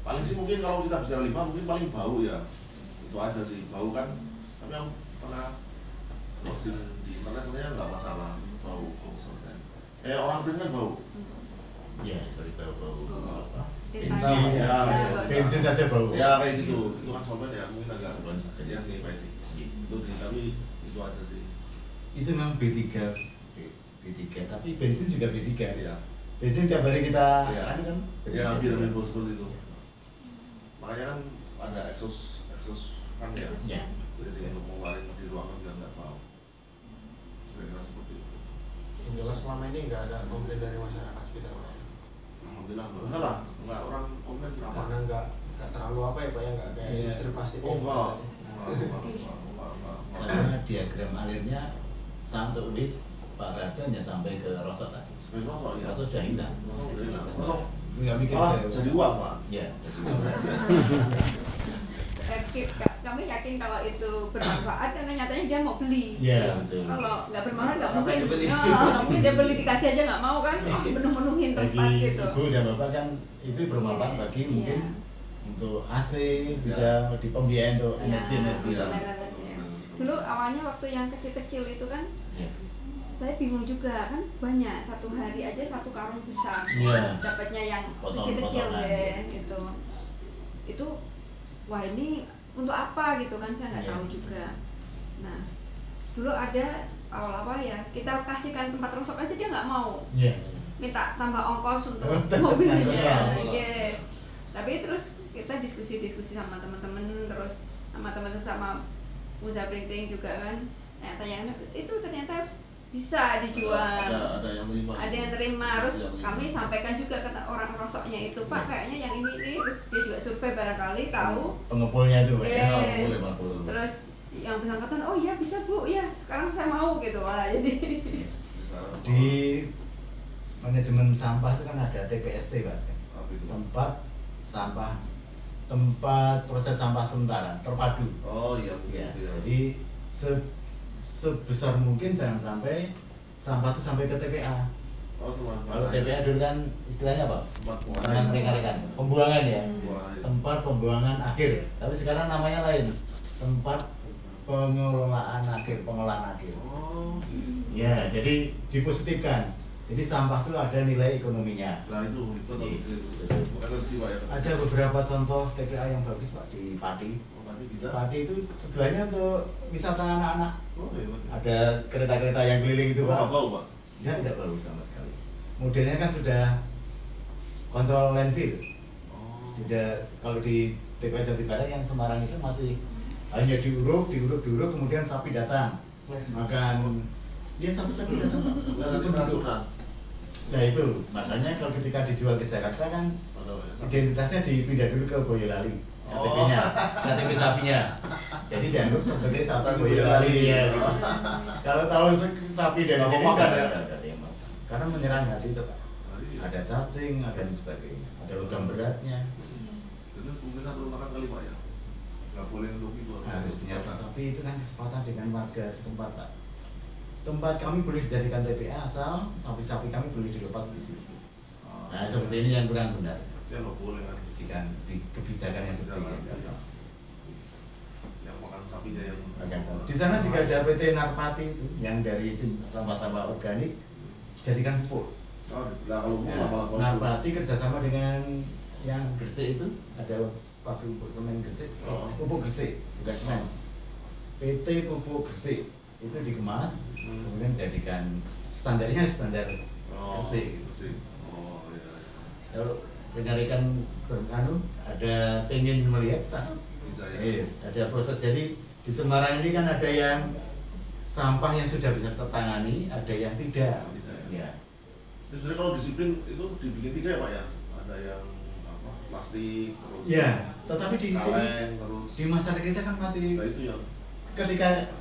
Paling sih mungkin kalau kita bicara limbah mungkin paling bau ya. Itu aja sih bau kan. Tapi yang pernah browsing di internet katanya nggak masalah bau konsultan. Orang print kan bau. Iya, dari bau-bau apa? Bensin saja bau. Ya kayak gitu. Itu kan solvent ya mungkin agak jenis nih Pak. Itu tapi itu aja sih. Itu memang B3 tapi bensin juga B3 ya. Bensin tiap hari kita kan ya biar lebih seperti itu. Makanya kan ada exhaust kan ya. Jadi untuk mengeluarkan di ruangan biar nggak bau. Kira-kira seperti itu. Yang jelas selama ini nggak ada komplain dari masyarakat sekitar Pak. Alhamdulillah enggak lah, enggak orang komplain apa? Karena nggak terlalu apa ya Pak ya, nggak kayak industri plastik. Enggak. Karena diagram alirnya sampai wis Pak Raja hanya sampai ke rosok tadi. Sampai rosok ya. Rosok sudah indah. Rosok nggak mikir jadi uang Pak. Iya. Kami yakin kalau itu bermanfaat karena nyatanya dia mau beli. Iya betul. Kalau nggak bermanfaat nggak mungkin. Mungkin dia beli dikasih aja nggak mau kan? Menuhin tempat gitu. Ibu dan bapak kan itu bermanfaat bagi mungkin untuk AC bisa di pembiayaan untuk energi. Dulu awalnya waktu yang kecil-kecil itu kan, saya bingung juga kan banyak satu hari aja satu karung besar, dapatnya yang kecil-kecil ya itu wah ini untuk apa gitu kan saya nggak tahu juga. Nah dulu ada awal-awal ya kita kasihkan tempat rosok aja dia nggak mau, minta tambah ongkos untuk mobilnya. Tapi terus kita diskusi sama teman-teman terus sama Muza Printing juga kan, tanya itu ternyata bisa dijual. Ada yang terima. Terus kami sampaikan juga ke orang rosoknya itu, Pak kayaknya yang ini terus dia juga survei barangkali tahu. Pengepulnya itu Terus yang bersangkutan, oh iya bisa Bu, ya sekarang saya mau gitu lah. Jadi di manajemen sampah itu kan ada TPST Pak, tempat proses sampah sementara terpadu. Oh iya. Jadi sebesar mungkin jangan sampai sampah itu sampai ke TPA. Kalau TPA dulu kan istilahnya apa? Rekan-rekan pembuangan ya. Tempat pembuangan akhir. Tapi sekarang namanya lain. Tempat pengolahan akhir. Oh. Ya, jadi dipositifkan. Jadi sampah itu ada nilai ekonominya. Nah itu bukan energi Pak ya. Ada beberapa contoh TPA yang bagus Pak di Pati. Pati itu sebelahnya untuk wisata anak-anak. Ada kereta-kereta yang keliling itu Pak. Bau Pak? Ya tidak bau sama sekali. Modelnya kan sudah kontrol landfill. Tidak, kalau di TPA Jatibarang yang Semarang itu masih hanya diuruk kemudian sapi datang makan. Dia sapi datang Pak. Nah itu, makanya kalau ketika dijual ke Jakarta kan identitasnya dipindah dulu ke Boyolali KTP-nya, KTP sapinya. Jadi dianggap sebagai sapi Boyolali ya gitu. Kalau tahu sapi dari sini kan karena menyerang hati itu Pak. Ada cacing, ada dan sebagainya, ada logam beratnya. Itu mungkin turun tangan kali Pak ya? Nggak boleh untuk itu harusnya, tapi itu kan kesempatan dengan warga setempat Pak. Tempat kami boleh dijadikan TPA asal sapi-sapi kami boleh dilepas di situ. Nah seperti ini yang kurang benar. Ya nggak boleh kan. Kebijakan yang seperti ini. Yang makan sapinya yang Makan sapi. Di sana juga ada PT Narpati itu yang dari sampah-sampah organik jadikan pupuk. Oh, nah kalau Narpati kerjasama dengan yang Gresik itu ada pabrik pupuk semen Gresik, pupuk Gresik, bukan semen. PT Pupuk Gresik itu dikemas, kemudian jadikan standarnya standar Gresik. Oh iya. Kalau rekan-rekan ada pengen melihat ada proses. Jadi di Semarang ini kan ada yang sampah yang sudah bisa tertangani, ada yang tidak. Ya. Jadi kalau disiplin itu dibikin 3 ya Pak ya? Ada yang apa, plastik terus. Ya, tetapi di sini terus di masyarakat kita kan masih. Nah itu yang Ketika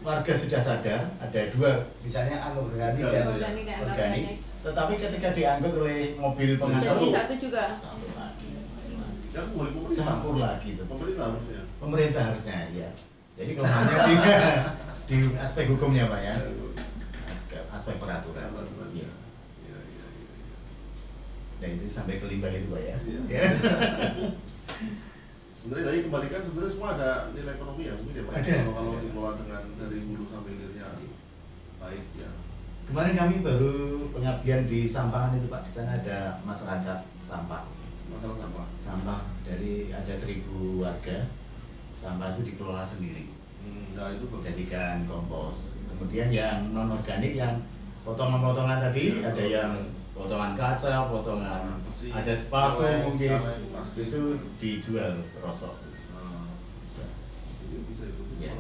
warga sudah sadar ada 2, misalnya anorganik dan organik, tetapi ketika diangkut oleh mobil pengangkut satu juga. satu lagi, ya boleh pemerintah. campur lagi. Pemerintah harusnya. Pemerintah harusnya ya. Jadi kelemahannya di aspek hukumnya Pak ya, aspek peraturan. Ya. Dan itu sampai ke limbah itu Pak ya. Ya. Sebenarnya dari kembalikan sebenarnya semua ada nilai ekonomi ya mungkin ya Pak. Ada. Kalau dikelola dengan dari hulu sampai hilirnya baik ya. Kemarin kami baru pengabdian di Sampangan itu Pak. Di sana ada masyarakat sampah. Masalah sampah. Sampah dari ada 1000 warga. Sampah itu dikelola sendiri. Nah itu Jadikan kompos. Kemudian yang non organik yang potongan-potongan tadi ada yang potongan kaca, potongan besi, ada sepatu mungkin plastik. itu dijual rosok. Bisa. Bisa itu. Ya.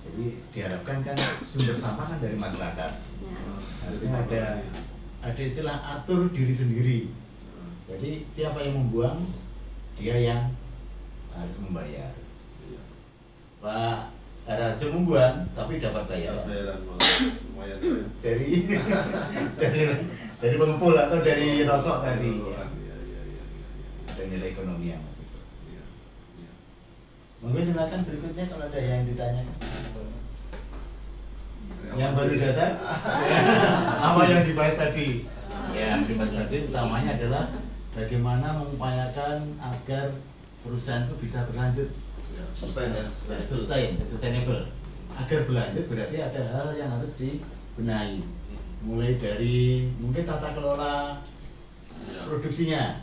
Jadi diharapkan kan sumber sampah kan dari masyarakat. Harusnya ada istilah atur diri sendiri. Jadi siapa yang membuang dia yang harus membayar. Pak Harjo membuang tapi dapat bayaran. Lumayan dari pengepul atau dari rosok tadi. Iya. Ada nilai ekonomi yang masih. Monggo silakan berikutnya kalau ada yang ditanya. Yang baru datang, apa yang dibahas tadi? Ya, dibahas tadi utamanya adalah bagaimana mengupayakan agar perusahaan itu bisa berlanjut. Sustainable. Agar berlanjut berarti ada hal yang harus dibenahi. Mulai dari mungkin tata kelola produksinya,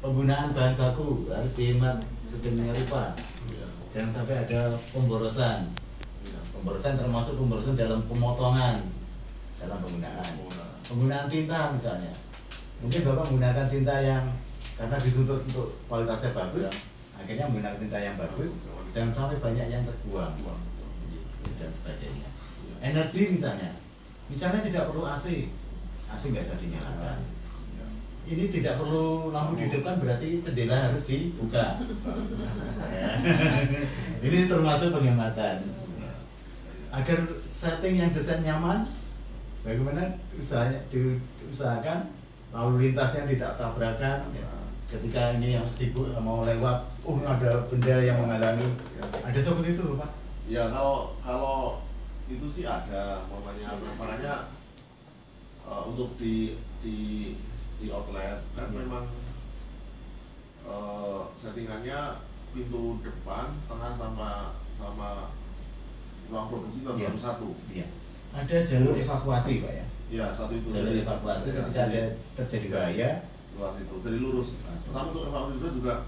penggunaan bahan baku harus dihemat sedemikian rupa. Jangan sampai ada pemborosan. Pemborosan termasuk pemborosan dalam pemotongan, dalam penggunaan tinta misalnya. Mungkin Bapak menggunakan tinta yang karena dituntut untuk kualitasnya bagus, akhirnya menggunakan tinta yang bagus, jangan sampai banyak yang terbuang dan sebagainya. Energi misalnya tidak perlu AC nggak bisa dinyalakan. Ini tidak perlu lampu di depan berarti jendela harus dibuka. Ini termasuk penghematan. Agar setting yang desain nyaman, bagaimana diusahakan lalu lintasnya tidak tabrakan. Ketika ini yang sibuk mau lewat, ada benda yang menghalangi. Ada seperti itu Pak? Ya kalau itu sih ada, makanya untuk di outlet kan memang settingannya pintu depan, tengah sama ruang produksi itu harus satu. Iya. Ada jalur evakuasi Pak ya? Iya, satu itu. Jalur evakuasi ketika ada terjadi bahaya. Luar itu dari lurus. Sama untuk evakuasi juga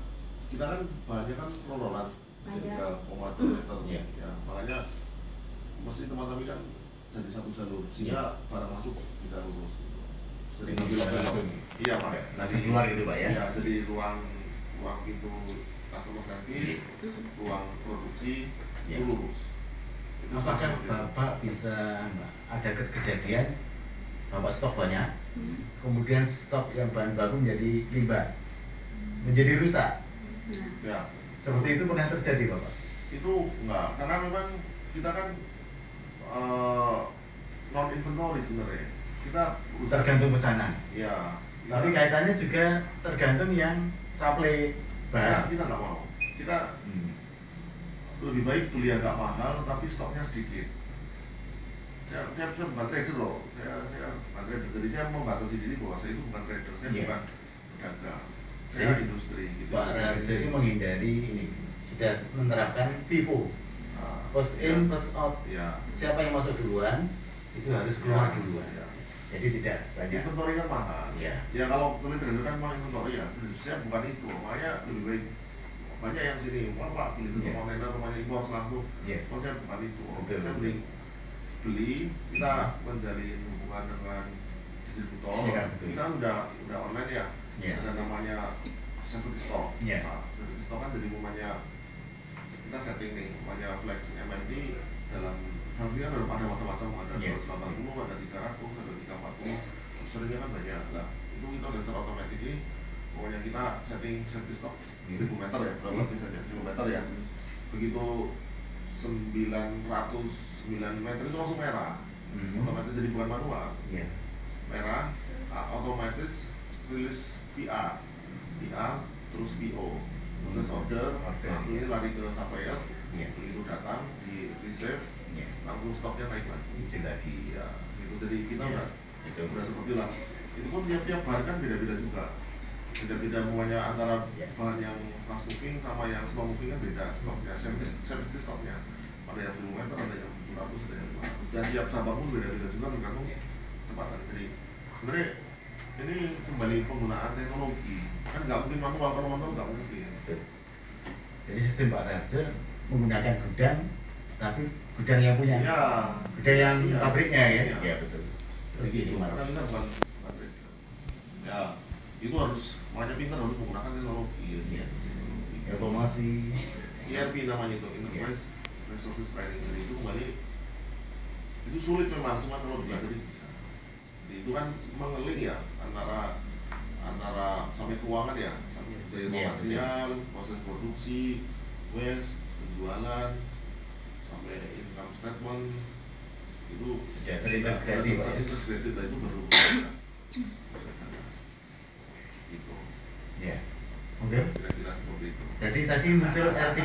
kita kan bahannya kan roll-rollan 3,2 meter. Ya, makanya mesti teman kami kan jadi satu jalur sehingga barang masuk bisa lurus. Jadi iya Pak. Langsung keluar gitu Pak ya? Iya, jadi ruang itu customer service, ruang produksi itu lurus. Apakah Bapak bisa ada kejadian Bapak stok banyak, kemudian stok yang bahan baku menjadi limbah, menjadi rusak? Ya. Seperti itu pernah terjadi Bapak? Itu enggak, karena memang kita kan non inventory sebenarnya. Kita tergantung pesanan. Ya. Tapi kaitannya juga tergantung yang supply bahan. Kita nggak mau. Kita lebih baik beli agak mahal tapi stoknya sedikit. Saya bukan trader loh, saya bukan trader, jadi saya membatasi diri bahwa saya itu bukan trader, saya bukan pedagang, saya industri gitu. Pak Raharjo ini menghindari ini, sudah menerapkan FIFO, first in, first out. Siapa yang masuk duluan, itu harus keluar duluan. Jadi tidak banyak. Inventory kan mahal. Ya kalau trader kan mau inventory ya, saya bukan itu, makanya lebih baik banyak yang sini, Pak pilih satu kontainer rumahnya impor langsung. Kalau saya bukan itu, saya beli, kita menjalin hubungan dengan distributor. Kita udah online ya, ada namanya safety stock. Safety stock kan jadi umumnya kita setting nih, namanya flex MMD dalam harusnya ada macam-macam, ada 280, ada 300, ada 340, seringnya kan banyak lah. Itu kita udah secara otomatis ini, pokoknya kita setting safety stock 1000 meter ya, berapa misalnya 1000 meter ya. Begitu 909 meter itu langsung merah, otomatis jadi bukan manual, merah, otomatis rilis PR terus PO, proses order, ini lari ke supplier, begitu datang di receive, langsung stoknya naik lagi, ya, gitu. Jadi kita udah seperti lah. Itu pun tiap bahan kan beda-beda juga, beda-beda semuanya antara bahan yang fast moving sama yang slow moving kan beda stoknya, safety stoknya. Ada yang 10 meter, ada yang 700, ada yang 500, dan tiap cabang pun beda-beda juga tergantung kecepatan. Jadi sebenarnya ini kembali penggunaan teknologi, kan nggak mungkin manual, kalau manual nggak mungkin. Jadi sistem Pak Raharjo menggunakan gudang, tapi gudang yang punya, gudang yang pabriknya ya. Iya betul. Begitu. Karena kita bukan pabrik. Ya itu harus, makanya pintar harus menggunakan teknologi. Informasi. ERP namanya itu, Enterprise Resources Planning. Jadi itu kembali, itu sulit memang, cuma kalau belajar bisa. Jadi itu kan mengeling ya antara sampai keuangan ya, sampai dari material, proses produksi, waste, penjualan, sampai income statement itu sudah terintegrasi Pak. Itu baru itu. Ya. Oke. Kira-kira seperti itu. Jadi tadi muncul R3.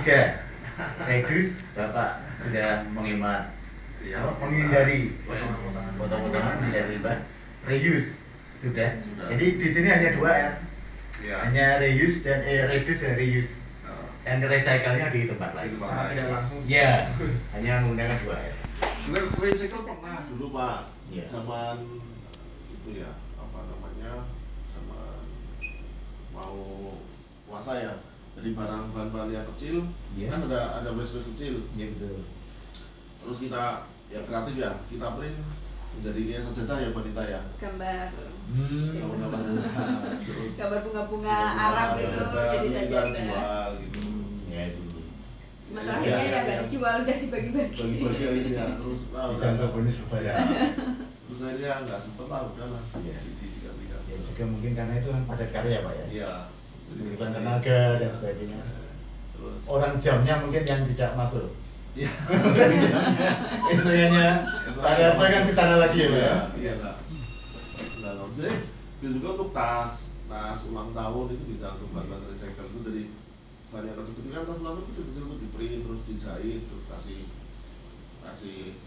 Reduce, Bapak sudah menghemat, menghindari potong-potongan, menghindari limbah. Reuse sudah. Jadi di sini hanya 2 R, hanya reuse dan reduce dan reuse. Dan recycle-nya di tempat lain. Tidak langsung. Ya, hanya menggunakan 2 R. Sebenarnya recycle pernah dulu Pak, zaman itu ya, apa namanya, zaman mau puasa ya. Jadi bahan-bahan yang kecil, kan ada waste kecil. Iya betul. Terus kita ya kreatif ya, kita print menjadi kayak sajadah ya wanita ya. Gambar bunga-bunga Arab itu jadi sajadah. Kita jual gitu. Ya itu. Masalahnya ya nggak dijual, udah dibagi-bagi. Bagi-bagi akhirnya, terus bisa untuk bonus berbayar. Terus akhirnya nggak sempet lah, udahlah. Ya juga mungkin karena itu kan padat karya Pak ya. Iya. Bukan tenaga dan sebagainya. Orang jamnya mungkin yang tidak masuk. Iya. Intinya Pak Raharjo kan ke sana lagi ya Pak ya. Iya Pak. Jadi juga untuk tas ulang tahun itu bisa untuk bahan recycle itu dari bahan yang kecil kan, tas ulang tahun kecil-kecil itu di print terus dijahit terus kasih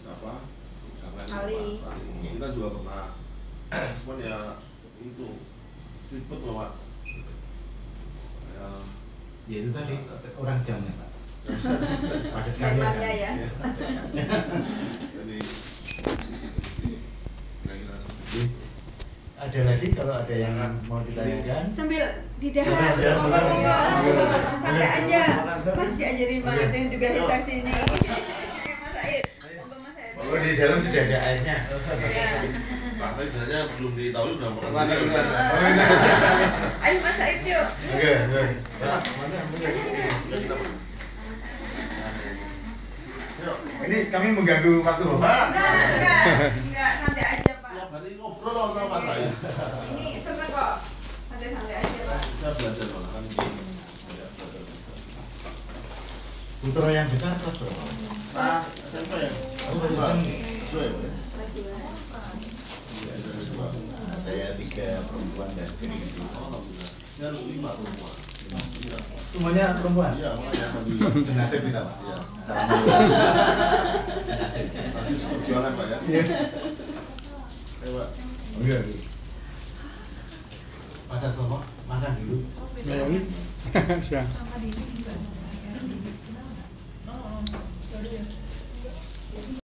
apa? Tali. Kita juga pernah. Cuman ya itu ribet loh Pak. Ya itu tadi orang jamnya Pak. Padat karya ya. Jadi ada lagi kalau ada yang mau ditanyakan sambil di dalam santai aja, Mas diajarin Mas yang juga saksi ini. Mas Said, oh di dalam sudah ada airnya. Pak Said sebenarnya belum ditahu udah mau. Ayo Mas Said yuk. Oke. Ini kami mengganggu waktu Bapak. Enggak, santai aja Pak. Tiap hari ngobrol sama Pak Said. Ini seneng kok, santai aja Pak. Kita belajar malah kan. Putra yang besar kelas berapa? Tas SMP ya? Saya 3 perempuan dan kiri-kiri. Dan 5 perempuan. Semuanya perempuan? Iya, makanya senasib kita Pak. Iya. Asik. Masih perjuangan Pak ya. Iya. Ayo Pak. Iya. Mas Aslomo, makan dulu. Oh, Ya, ini. beda Sudah. sama Dini